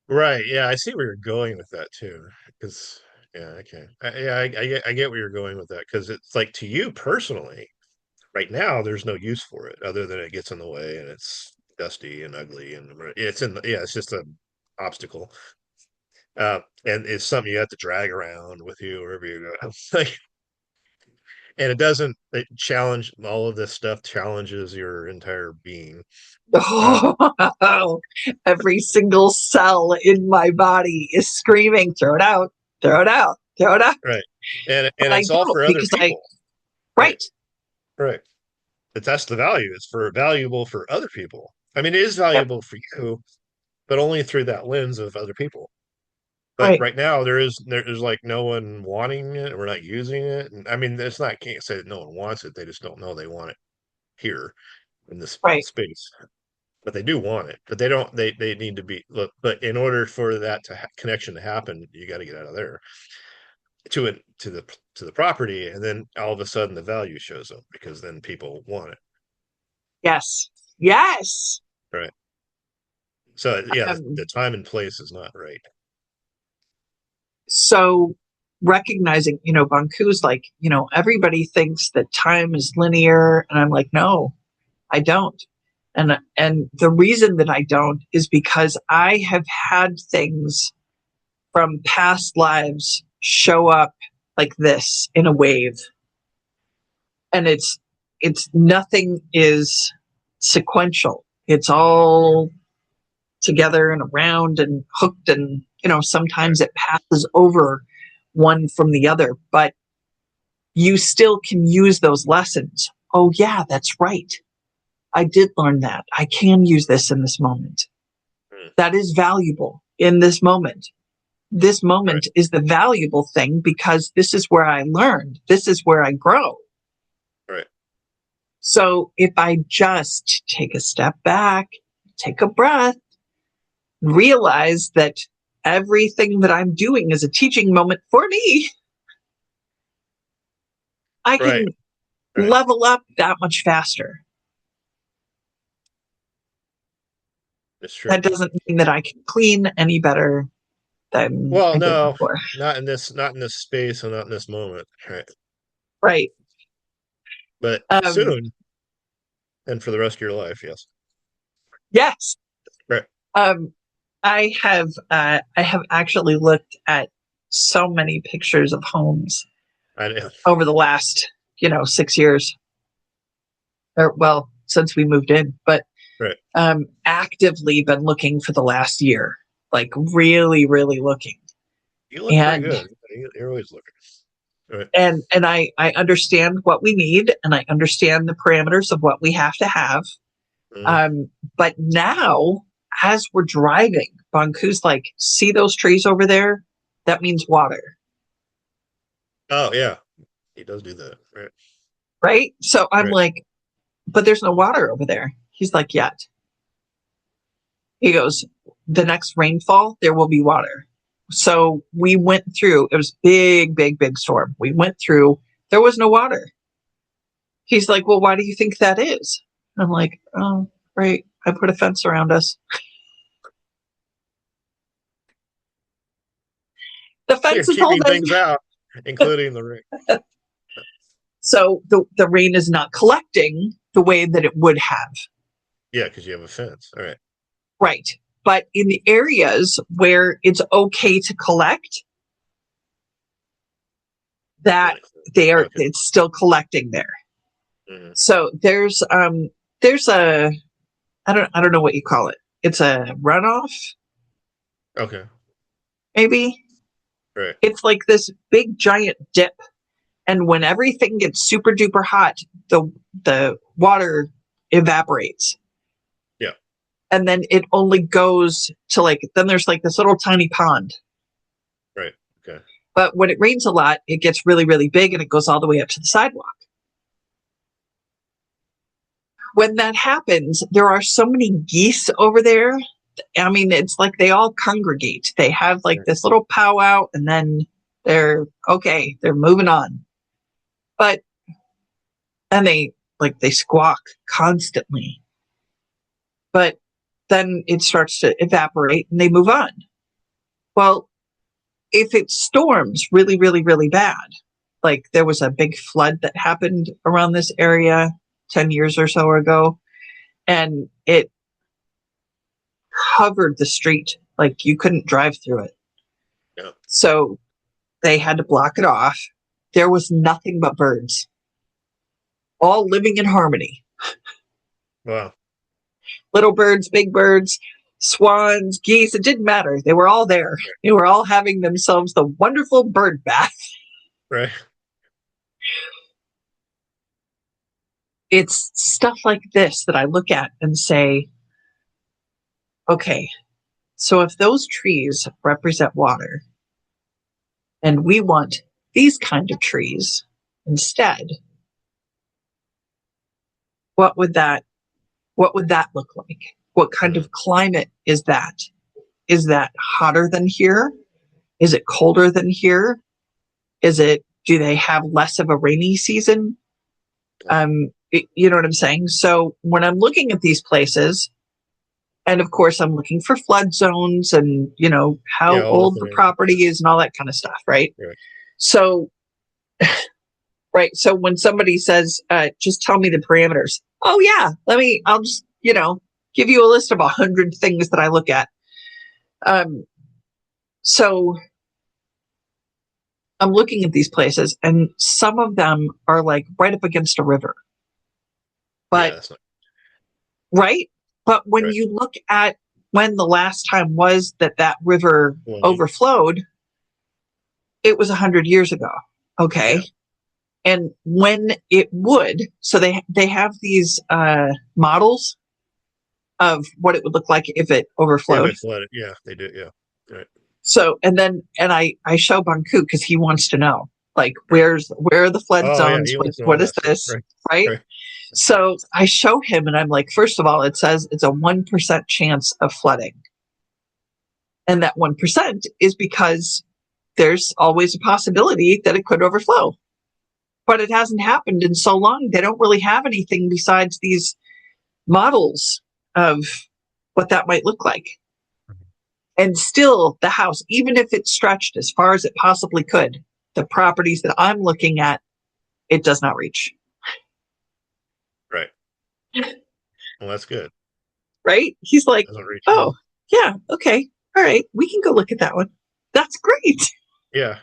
Right. Yeah, I see where you're going with that too. Because yeah, okay. I get where you're going with that because it's like to you personally, right now, there's no use for it other than it gets in the way and it's dusty and ugly and it's in the yeah, it's just an obstacle. And it's something you have to drag around with you wherever you go. Like, and it doesn't it challenge all of this stuff challenges your entire being. Uh, Oh, every single cell in my body is screaming, throw it out, throw it out, throw it out. right. And But I it's all don't for other because people. Right. right, Right. But that's the value. It's for valuable for other people. I mean, it is yep, valuable for you, but only through that lens of other people. But right, right now there's like no one wanting it. We're not using it. And I mean, it's not, can't say that no one wants it. They just don't know they want it here in this right. space. But they do want it. But they don't. They need to be look. But in order for that connection to happen, you got to get out of there to it to the property, and then all of a sudden the value shows up because then people want it. Yes, yes. Right. So yeah, Um, the time and place is not right. so recognizing, Banku's like, everybody thinks that time is linear, and I'm like, no, I don't. And the reason that I don't is because I have had things from past lives show up like this in a wave. And it's nothing is sequential. It's all together and around and hooked, and Right. sometimes it passes over one from the other, but you still can use those lessons. Oh yeah, that's right. I did learn that. I can use this in this moment. Mm. That is valuable in this moment. This Right. moment is the valuable thing because this is where I learned. This is where I grow. Right. So if I just take a step back, take a breath, realize that everything that I'm doing is a teaching moment for me, I Right. can Right. level up that much faster. It's true. That doesn't mean that I can clean any better than Well, I did no, before. not in this space and not in this moment. Right. Right. But Um, soon and for the rest of your life, yes. yes. Right. Um, I have actually looked at so many pictures of homes I know. over the last 6 years, or well, since we moved in, but Right. actively been looking for the last year, like really, really looking. You look pretty And good. You're always looking. Right. I understand what we need, and I understand the parameters of what we have to have. Mm. But now, as we're driving, Banku's like, see those trees over there? That means water, Oh yeah, he does do that. Right. right? So I'm Right. like, but there's no water over there. He's like, yet. He goes, the next rainfall, there will be water. So we went through, it was big, big, big storm. We went through, there was no water. He's like, well, why do you think that is? I'm like, oh, right. I put a fence around us. The So you're fence is keeping holding. things out, including the ring. So the rain is not collecting the way that it would have. Yeah, because you have a fence. All right. Right. But in the areas where it's okay to collect, that Okay. it's still collecting there. Hmm. So there's a I don't know what you call it. It's a runoff, Okay. maybe. Right. It's like this big giant dip, and when everything gets super duper hot, the water evaporates, Yeah. and then it only goes to like, then there's like this little tiny pond. Right. Okay. But when it rains a lot, it gets really, really big and it goes all the way up to the sidewalk. When that happens, there are so many geese over there. I mean, it's like they all congregate. They have like Right. this little powwow, and then they're okay, they're moving on. But and they squawk constantly. But then it starts to evaporate and they move on. Well, if it storms really, really, really bad, like there was a big flood that happened around this area 10 years or so ago, and it covered the street. Like you couldn't drive through it. Yeah. So they had to block it off. There was nothing but birds. all living in harmony. Wow. Little birds, big birds, swans, geese, it didn't matter. They were all there. They were all having themselves the wonderful bird bath. Right. It's stuff like this that I look at and say, okay, so if those trees represent water and we want these kind of trees instead, what would that look like? What kind of climate is that? Is that hotter than here? Is it colder than here? Do they have less of a rainy season? You know what I'm saying? So when I'm looking at these places, and of course I'm looking for flood zones and, how old the property is and all that kind of stuff, right? Right. So, right. So when somebody says, just tell me the parameters. Oh yeah, I'll just, give you a list of 100 things that I look at. So I'm looking at these places and some of them are like right up against a river. But, right? But when you look at when the last time was that river overflowed, it was 100 years ago. Okay. Yeah. And when it would, so they have these models of what it would look like if it overflowed. If it flooded. Yeah, they do. Yeah. Right. So, and I show Banku because he wants to know, like, where are the flood zones? Yeah, what is this? Right? So I show him and I'm like, first of all, it says it's a 1% chance of flooding. And that 1% is because there's always a possibility that it could overflow. But it hasn't happened in so long. They don't really have anything besides these models of what that might look like. And still the house, even if it stretched as far as it possibly could, the properties that I'm looking at, it does not reach. Right. Well, that's good. Right? He's like, oh, yeah, okay. All right. We can go look at that one. That's great. Yeah.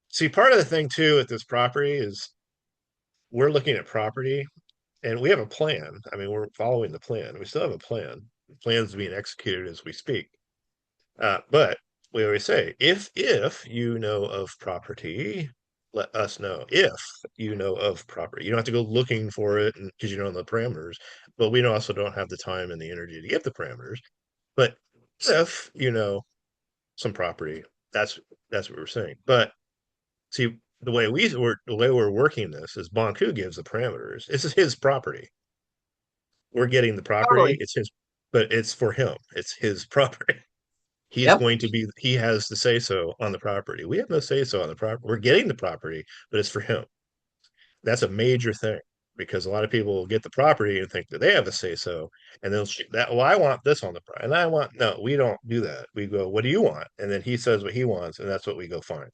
See, part of the thing too with this property is we're looking at property and we have a plan. I mean, we're following the plan. We still have a plan. The plan's being executed as we speak. But we always say, if you know of property, let us know. If you know of property, you don't have to go looking for it because you don't know the parameters. But we also don't have the time and the energy to get the parameters. But if you know some property, that's what we're saying. But see, the way we're working this is Bonku gives the parameters. This is his property. We're getting the property. Totally. It's his, but it's for him. It's his property. He has the say so on the property. We have no say so on the property. We're getting the property, but it's for him. That's a major thing because a lot of people will get the property and think that they have a say so, and they'll that. Well, I want this on the property, and no. We don't do that. We go, what do you want? And then he says what he wants, and that's what we go find.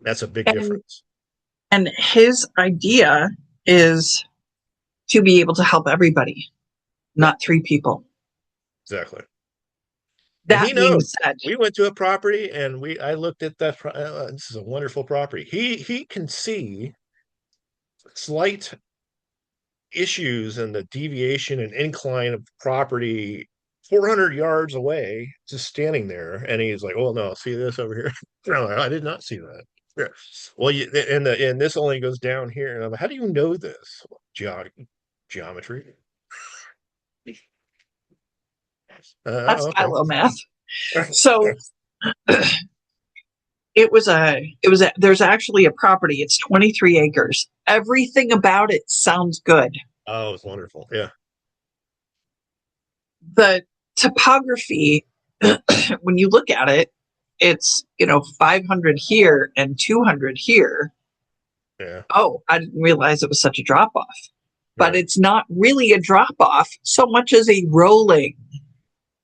That's a big difference. And his idea is to be able to help everybody, not 3 people. Exactly. That being said, we went to a property and I looked at that. This is a wonderful property. He can see slight issues in the deviation and incline of property 400 yards away, just standing there. And he's like, "Oh no, see this over here?" No, I did not see that. Yeah. Well, and this only goes down here. And I'm like, how do you know this? Geometry. That's philo math. So there's actually a property. It's 23 acres. Everything about it sounds good. Oh, it's wonderful. Yeah. The topography, when you look at it, it's, 500 here and 200 here. Yeah. Oh, I didn't realize it was such a drop off. But it's not really a drop off so much as a rolling.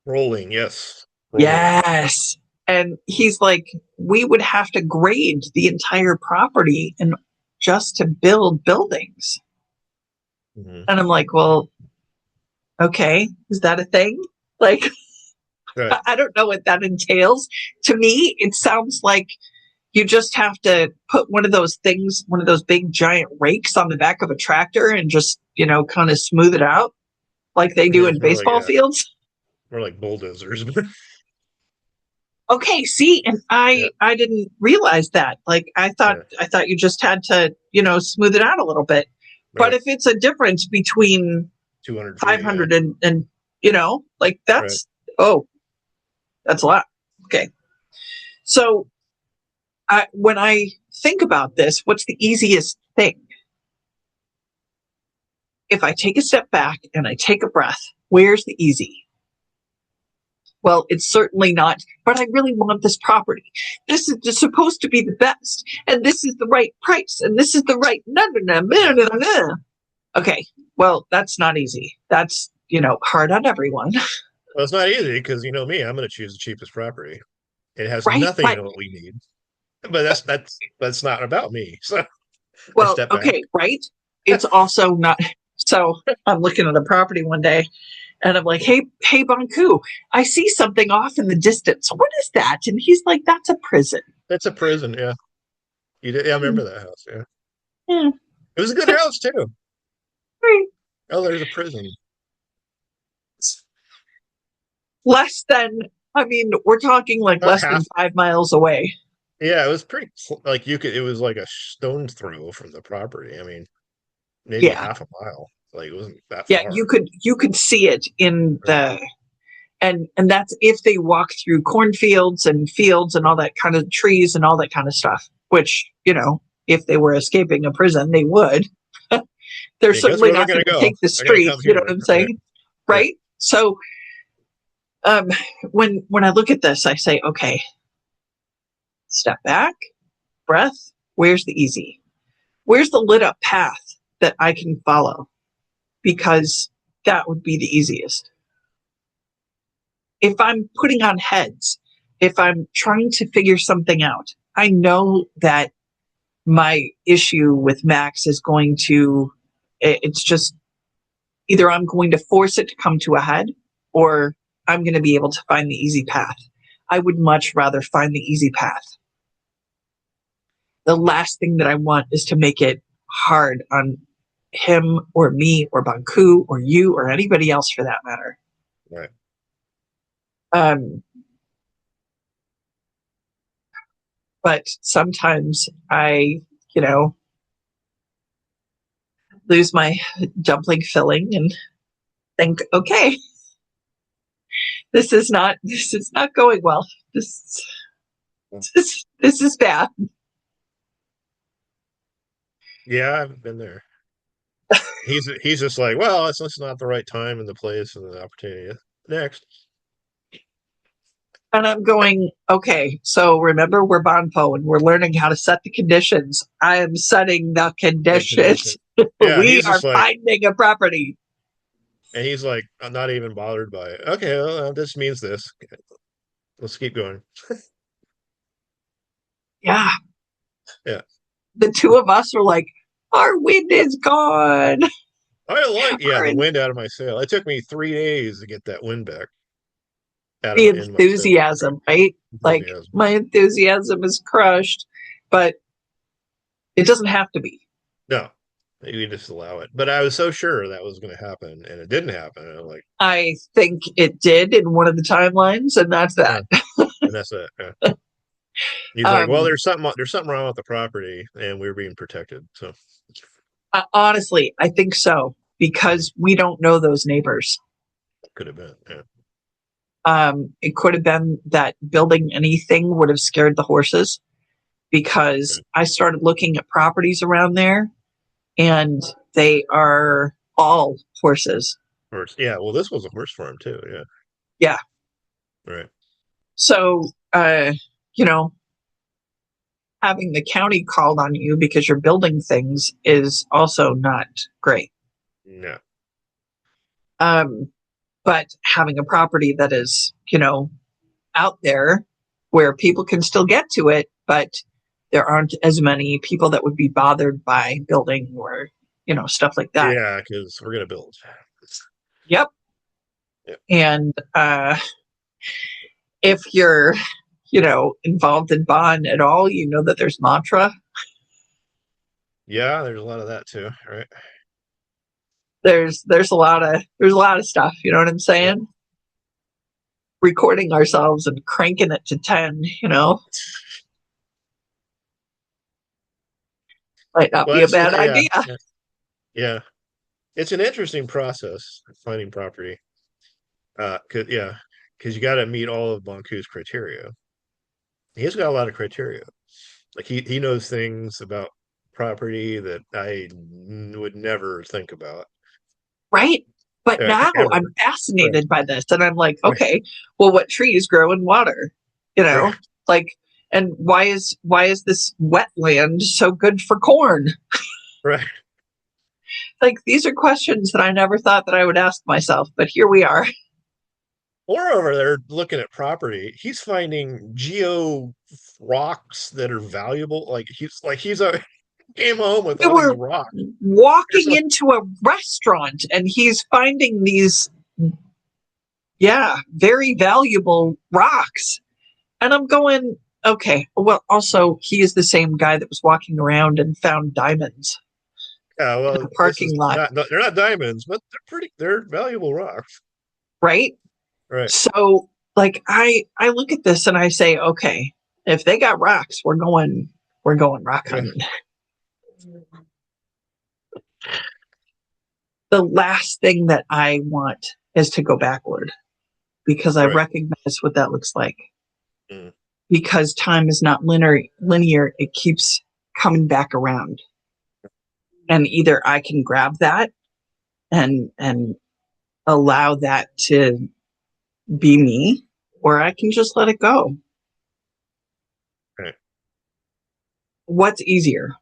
Rolling, yes. Yes. And he's like, we would have to grade the entire property and just to build buildings. Mm-hmm. And I'm like, well, okay, is that a thing? Like, I don't know what that entails. To me, it sounds like You just have to put one of those things, one of those big giant rakes on the back of a tractor and just, kind of smooth it out like they do Yeah, in baseball fields. more like bulldozers. Okay, see, and Yeah, I didn't realize that. Like yeah, I thought you just had to, smooth it out a little bit. But right. if it's a difference between 200 feet. Yeah, 500 and like right. that's a lot. Okay. So when I think about this, what's the easiest thing? If I take a step back and I take a breath, where's the easy? Well, it's certainly not, but I really want this property. This is just supposed to be the best, and this is the right price, and this is the right. No, no, no, no, no, no. Okay, well, that's not easy. That's, hard on everyone. Well, it's not easy because you know me, I'm going to choose the cheapest property. It has Right? nothing But, in what we need, but that's not about me. So I well, step back. okay, right? It's also not. So I'm looking at a property one day, and I'm like, hey, Banku, I see something off in the distance. What is that? And he's like, that's a prison. It's a prison. Yeah, you did. Yeah, I remember that house. Yeah, Yeah, it was a good house too. right. Oh, there's a prison. Less than, I mean, we're talking like About less than half. 5 miles away. Yeah, it was pretty like you could. It was like a stone's throw from the property. I mean, maybe Yeah. half a mile. Like it wasn't that Yeah, far. you could see it in Right. the, and that's if they walk through cornfields and fields and all that kind of trees and all that kind of stuff, which, if they were escaping a prison, they would. They're Because certainly where they're not going going to to go, take the they're going to street, come you know here. what I'm Right. saying? Yeah. Right? So um when I look at this, I say, okay, step back, breath, where's the easy? Where's the lit up path that I can follow? Because that would be the easiest. If I'm putting on heads, if I'm trying to figure something out, I know that my issue with Max is going to, it's just either I'm going to force it to come to a head or I'm going to be able to find the easy path. I would much rather find the easy path. The last thing that I want is to make it hard on him or me or Banku or you or anybody else for that matter. Right. Um, but sometimes I, you know, lose my dumpling filling and think, okay, this is not going well. This this is bad. Yeah, I've been there. He's just like, well, it's not the right time and the place and the opportunity. Next. And I'm going, okay, so remember we're Bonpo and we're learning how to set the conditions. I am setting the Big condition. conditions. Yeah, We he's are just like, finding a property. and he's like, I'm not even bothered by it. Okay, well, this means this. Let's keep going. Yeah. Yeah. The two of us are like, our wind is gone. I like, yeah, Our the wind out of my sail. It took me 3 days to get that wind back out of the in my sail. Right. enthusiasm, right? Like Enthusiasm. my enthusiasm is crushed, but it doesn't have to be. No, you just allow it. But I was so sure that was going to happen, and it didn't happen. And I'm like, I think it did in one of the timelines, and that's huh. that. And that's it. Yeah. He's like, well, um, there's something wrong with the property, and we're being protected. So Honestly, I think so because we don't know those neighbors. could have been. Yeah. It could have been that building anything would have scared the horses because Right. I started looking at properties around there and they are all horses. Horse. Yeah. Well, this was a horse farm too. Yeah. Yeah. Right. So, you know, having the county called on you because you're building things is also not great. No. Um, but having a property that is, out there where people can still get to it, but there aren't as many people that would be bothered by building or, stuff like that. Yeah, because we're gonna build. Yep. Yep. And if you're, involved in Bond at all, you know that there's mantra. Yeah, there's a lot of that too, right? There's a lot of stuff, you know what I'm Yeah. saying? Recording ourselves and cranking it to 10, might not Well, be a that's bad yeah, idea. yeah, yeah. It's an interesting process finding property. Because you got to meet all of Bonku's criteria. He's got a lot of criteria. Like he knows things about property that I would never think about Right? But now ever. I'm Right, fascinated by this, and I'm like, right, okay, well, what trees grow in water? You right, know, like, and why is this wetland so good for corn? right. Like, these are questions that I never thought that I would ask myself, but here we are. Moreover, they're looking at property. He's finding geo rocks that are valuable. He's came home with We all these were rocks. It's walking like, into a restaurant, and he's finding these, yeah, very valuable rocks, and I'm going, okay. Well, also, he is the same guy that was walking around and found diamonds yeah, in well, a this is parking lot, not they're not diamonds, but they're valuable rocks. right? Right. So, like, I look at this and I say, okay, if they got rocks, we're going rock Yeah. hunting. The last thing that I want is to go backward, because I Right. recognize what that looks like. Mm. Because time is not linear, it keeps coming back around. And either I can grab that and allow that to be me, or I can just let it go. Right. What's easier?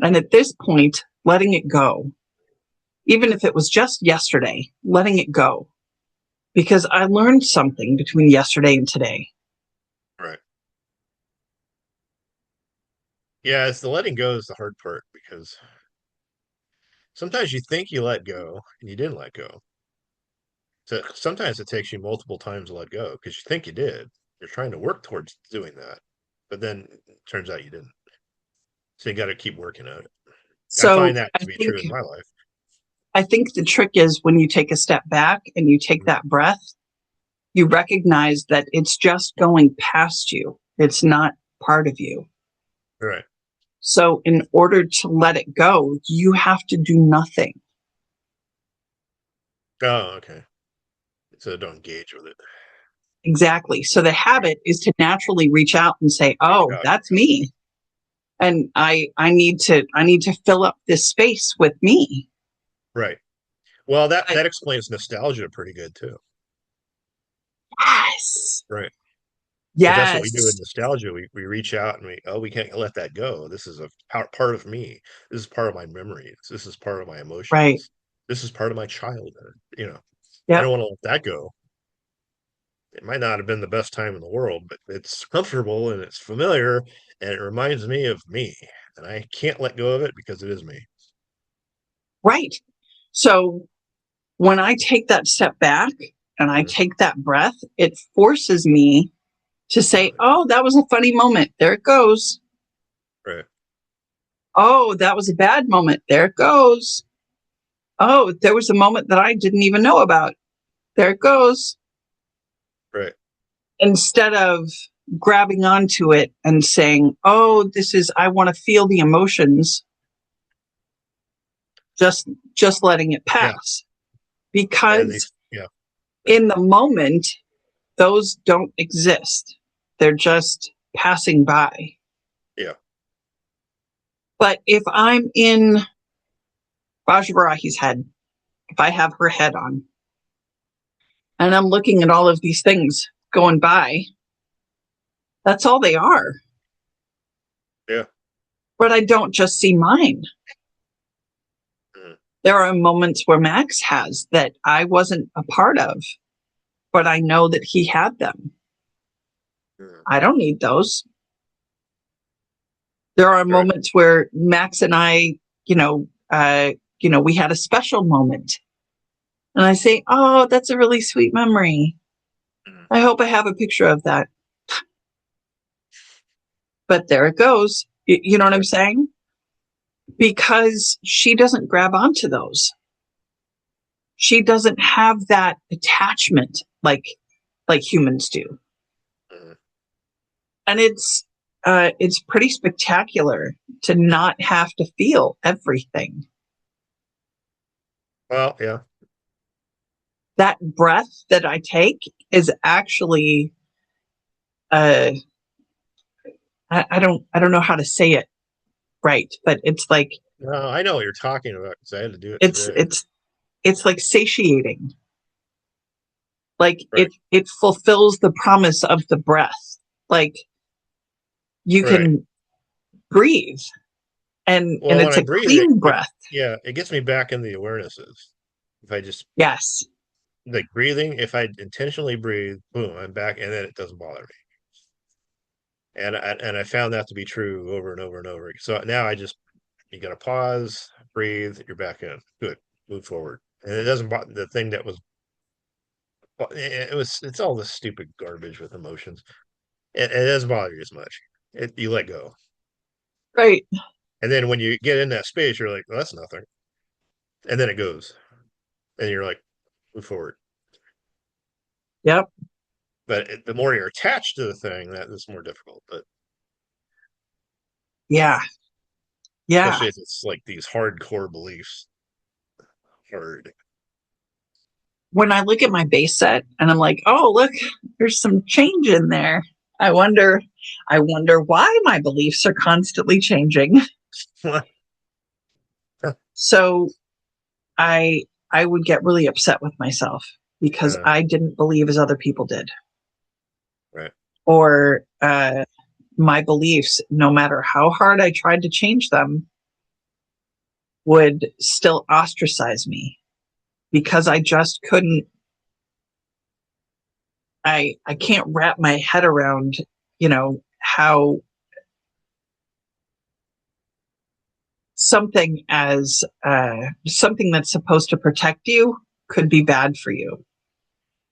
And at this point, letting it go, even if it was just yesterday, letting it go, because I learned something between yesterday and today. Right. Yeah, it's the letting go is the hard part because sometimes you think you let go and you didn't let go. So sometimes it takes you multiple times to let go because you think you did. You're trying to work towards doing that, but then it turns out you didn't. So you got to keep working at it. I find So that to be true in my life. I think the trick is when you take a step back and you take that breath, you recognize that it's just going past you. It's not part of you. Right. So in order to let it go, you have to do nothing. Oh, okay. So don't engage with it. Exactly. So the Right. habit is to naturally reach out and say, Reach "Oh, out. that's me." And I need to fill up this space with me. Right. Well, that But that explains nostalgia pretty good too. yes. Right. Because that's what we do with Yes. nostalgia. We reach out and we can't let that go. This is a part of me. This is part of my memories. This is part of my Right. emotions. This is part of my childhood. I Yep. don't want to let that go. It might not have been the best time in the world, but it's comfortable and it's familiar and it reminds me of me. And I can't let go of it because it is me. Right. So when I take that step back and I Mhm. take that breath, it forces me to say, "Oh, that was a funny moment. There it goes. Right. Oh, that was a bad moment. There it goes. Oh, there was a moment that I didn't even know about. There it goes." Right. Instead of grabbing onto it and saying, "Oh, I want to feel the emotions," just just letting it Yeah. pass. And Because these, yeah. Right. in the moment, those don't exist. They're just passing by. Yeah. But if I'm in Vajrahi's head, if I have her head on, and I'm looking at all of these things going by, that's all they are. Yeah. But I don't just see mine. Mhm. There are moments where Max has that I wasn't a part of, but I know that he had them. Mhm. I don't need those. There are Right. moments where Max and I, we had a special moment. And I say, "Oh, that's a really sweet memory. Mhm. I hope I have a picture of that." but there it goes. You know what I'm saying? Because she doesn't grab onto those. She doesn't have that attachment like humans do. Mhm. And it's pretty spectacular to not have to feel everything. Well, yeah. That breath that I take is actually uh I don't know how to say it right, but it's like No, I know what you're talking about because I had to do it it's today. it's it's like satiating. Like Right. it fulfills the promise of the breath. Like you Right. can breathe and Well, when it's I a breathe, clean breath. yeah, it gets me back in the awarenesses. If I just Yes. like breathing, if I intentionally breathe, boom, I'm back, and then it doesn't bother me. And I found that to be true over and over and over. So now I just you got to pause, breathe, you're back in. Good, move forward, and it doesn't bother the thing that was. It's all this stupid garbage with emotions. It doesn't bother you as much. You let go, Right. and then when you get in that space, you're like, well, that's nothing, and then it goes, and you're like, move forward. Yep. But the more you're attached to the thing, that is more difficult. But Yeah. Yeah. especially if it's like these hardcore beliefs, hard. When I look at my base set and I'm like, oh look, there's some change in there. I wonder I wonder why my beliefs are constantly changing. So I would get really upset with myself because uh, I didn't believe as other people did. right. Or my beliefs, no matter how hard I tried to change them, would still ostracize me because I just couldn't I can't wrap my head around, how something that's supposed to protect you could be bad for you.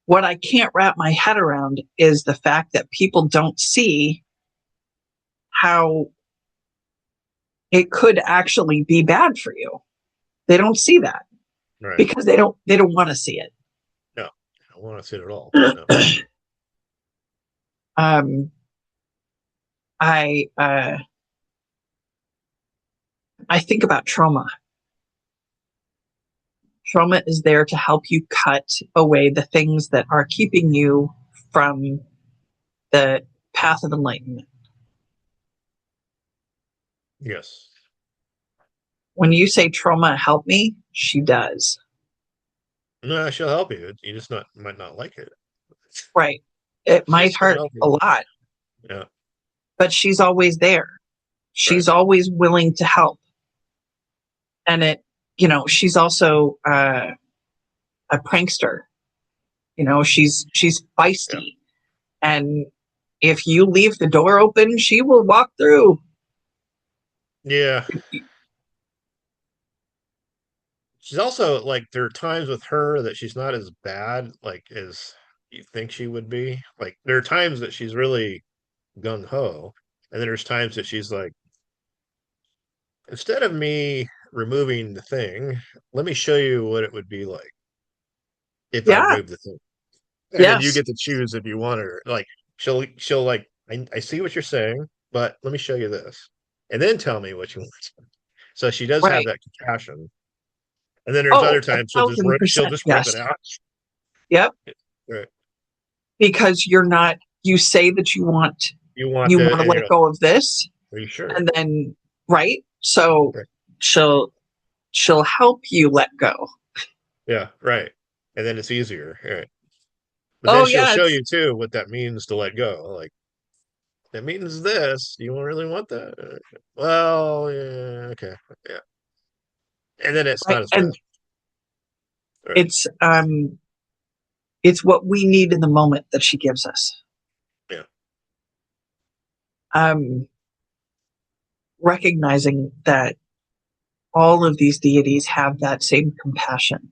What I can't wrap my head around is the fact that people don't see how it could actually be bad for you. They don't see that Right. because they don't want to see it. No, I don't want to see it at all. No. um, I I think about trauma. Trauma is there to help you cut away the things that are keeping you from the path of enlightenment. Yes. When you say trauma help me, she does. No, she'll help you. You just not might not like it. Right. It might She's gonna hurt help a you. lot, Yeah. but she's always there. Right. She's always willing to help. And she's also a prankster. She's Yeah. feisty. And if you leave the door open, she will walk through. Yeah. She's also like there are times with her that she's not as bad like as you think she would be. Like there are times that she's really gung ho, and then there's times that she's like, instead of me removing the thing, let me show you what it would be like if I Yeah. remove the thing, and then you Yes. get to choose if you want it. Or, like she'll like, I see what you're saying, but let me show you this, and then tell me what you want. So she does have Right. that compassion. And then there's other Oh, times she'll 1,000%. just rip it Yes. out. Yep. Right. Because you say that You want you the want to and you're let like, go of this, are you sure? and then, right? So Right. she'll she'll help you let go. Yeah, right. And then it's easier. Right. But then Oh she'll yeah, show it's you too what that means to let go. Like that means this. Do you really want that? Well, yeah, okay. Yeah. And then it's right. not as bad. And Right. it's it's what we need in the moment that she gives us. Yeah. Um Recognizing that all of these deities have that same compassion.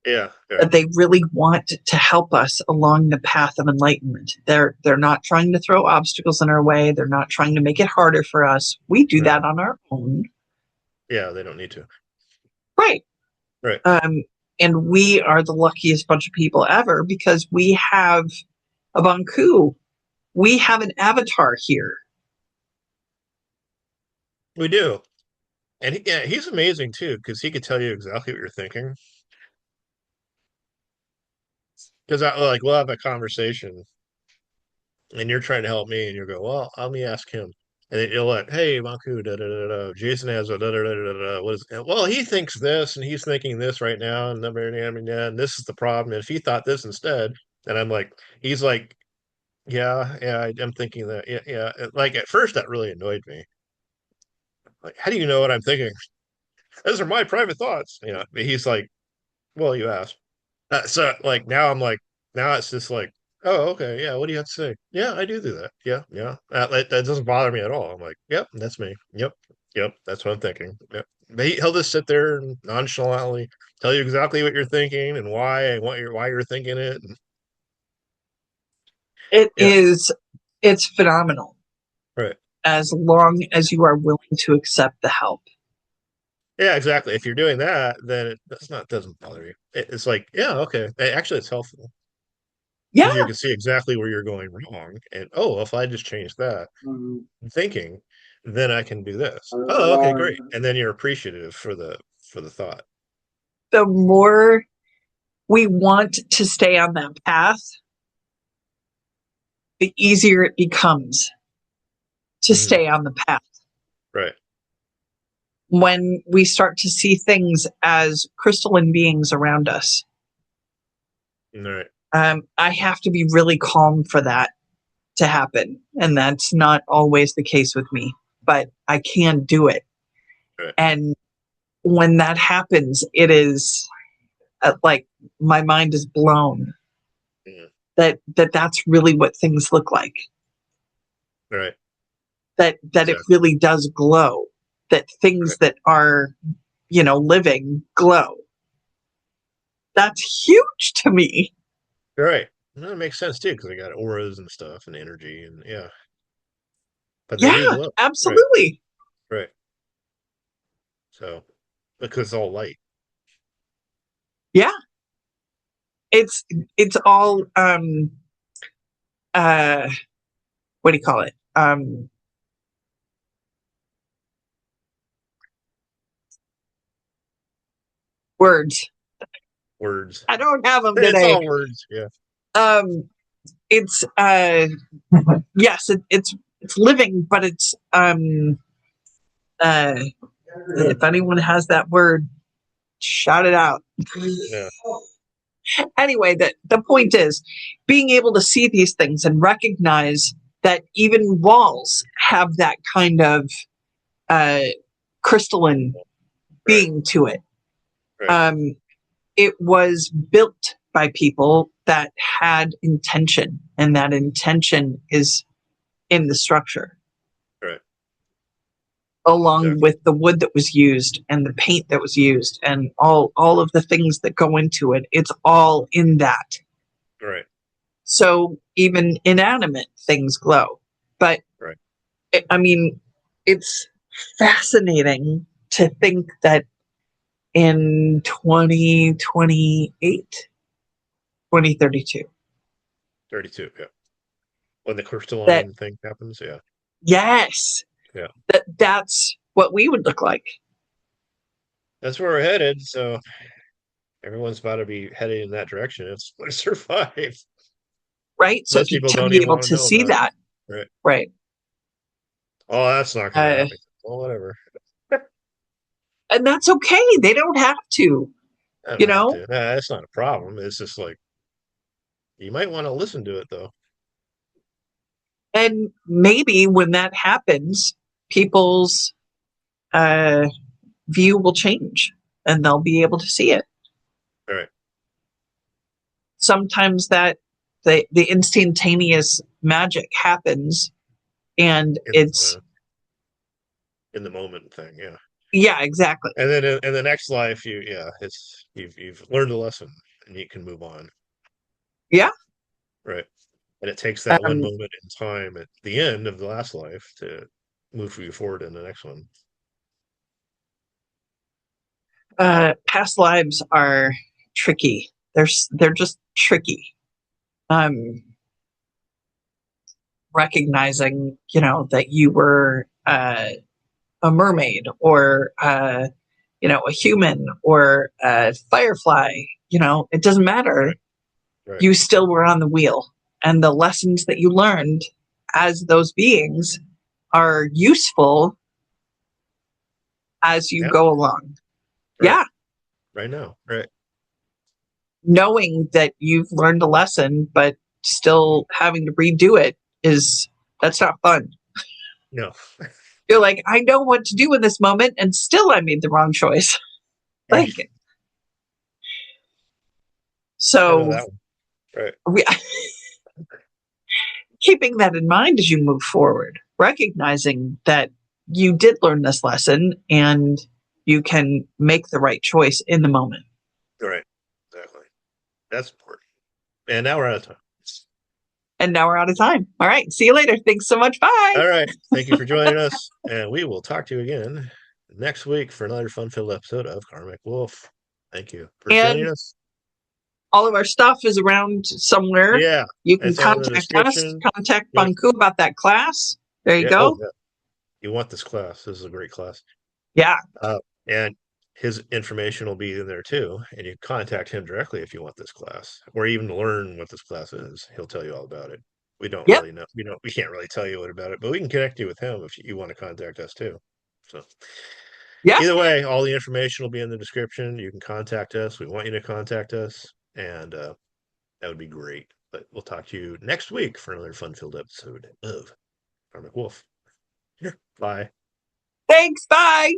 Yeah. Right. that they really want to help us along the path of enlightenment. They're not trying to throw obstacles in our way. They're not trying to make it harder for us. We do No. that on our own. Yeah. They don't need to. Right. Right. And we are the luckiest bunch of people ever because we have a Banku. We have an avatar here. We do. And yeah, he's amazing too, because he could tell you exactly what you're thinking. Because I like we'll have a conversation and you're trying to help me and you go, well, let me ask him. And then you'll like, hey, Maku, da, da, da, da. Jason has a da, da, da, da, da. What is well, he thinks this and he's thinking this right now, and this is the problem. And if he thought this instead, and I'm like, he's like, yeah, I'm thinking that. Yeah, yeah. Like at first that really annoyed me. Like, how do you know what I'm thinking? Those are my private thoughts. But he's like, well, you asked. So like now I'm like now it's just like oh okay yeah what do you have to say yeah I do that yeah that doesn't bother me at all. I'm like yep that's me yep that's what I'm thinking yep. But he'll just sit there and nonchalantly tell you exactly what you're thinking and why you're thinking it and, It yeah is, it's phenomenal right as long as you are willing to accept the help. yeah exactly if you're doing that then doesn't bother you. It's like yeah okay actually it's helpful Yeah. because you can see exactly where you're going wrong and oh if I just change that thinking, then I can do this. Oh, okay, great. And then you're appreciative for the thought. The more we want to stay on that path, the easier it becomes to Hmm. stay on the path. Right. When we start to see things as crystalline beings around us, Right. I have to be really calm for that to happen. And that's not always the case with me, but I can do it. Right. And when that happens, it is like my mind is blown Yeah. that's really what things look like. Right. That it Exactly. really does glow. That things Right. that are, living glow. That's huge to me. Right. No, that makes sense too, because they got auras and stuff and energy and yeah. But they do Yeah, glow. Right. absolutely. Right. So because it's all light. Yeah. It's it's all uh what do you call it? Words. Words. I don't have them It's today. all words. Yeah. Um it's yes, it's living, but it's uh if anyone has that word, shout it out. Yeah. Anyway, the point is being able to see these things and recognize that even walls have that kind of uh, crystalline Right. being to it. Right. Um, it was built by people that had intention, and that intention is in the structure, Right. along Exactly. with the wood that was used and the paint that was used and all of the things that go into it. It's all in that. Right. So even inanimate things glow. But Right. I mean, it's fascinating to think that in 2028, 2032, 32. Yeah. When the that crystalline thing happens. Yeah. yes, Yeah. that's what we would look like. That's where we're headed. So everyone's about to be headed in that direction. It's to survive. Right? So Most people to don't be even able want to to know see about it. that, Right. right? Oh, that's not going to Uh, happen. Well, whatever. and that's okay. They don't have to, I you don't have know? to. Nah, that's not a problem. It's just like you might want to listen to it though. And maybe when that happens, people's uh, view will change and they'll be able to see it. All right. Sometimes that the instantaneous magic happens and In it's the in the moment thing. Yeah. Yeah, exactly. And then in the next life, you've learned a lesson and you can move on, Yeah. right? And it takes that one Um, moment in time at the end of the last life to move you forward in the next one. Past lives are tricky. They're just tricky. Um, Recognizing, that you were a mermaid or a human or a firefly, it doesn't matter. Right. Right. You still were on the wheel, and the lessons that you learned as those beings are useful as you Yeah. go along. Right. Yeah, Right now. Right. knowing that you've learned a lesson, but still having to redo it is that's not fun. No. You're like, I know what to do in this moment, and still I made the wrong choice. Like, I know so that one. Right. we, keeping that in mind as you move forward, recognizing that you did learn this lesson and you can make the right choice in the moment. Right. Exactly. That's important. And now we're out of time. And now we're out of time. All right. See you later. Thanks so much. Bye. All right. Thank you for joining us. And we will talk to you again next week for another fun filled episode of Karmic Wolf. Thank you for joining And us. all of our stuff is around somewhere. Yeah. You can It's all in the contact us, description. contact Yeah. Bunku about that class. There you Yeah. Oh, go. yeah. You want this class. This is a great class. Yeah. And his information will be in there too. And you contact him directly if you want this class or even to learn what this class is. He'll tell you all about it. We don't Yep. really know. We can't really tell you what about it, but we can connect you with him if you want to contact us too. So Yeah. either way, all the information will be in the description. You can contact us. We want you to contact us. And that would be great. But we'll talk to you next week for another fun filled episode of Karmic Wolf. Here. Bye. Thanks. Bye.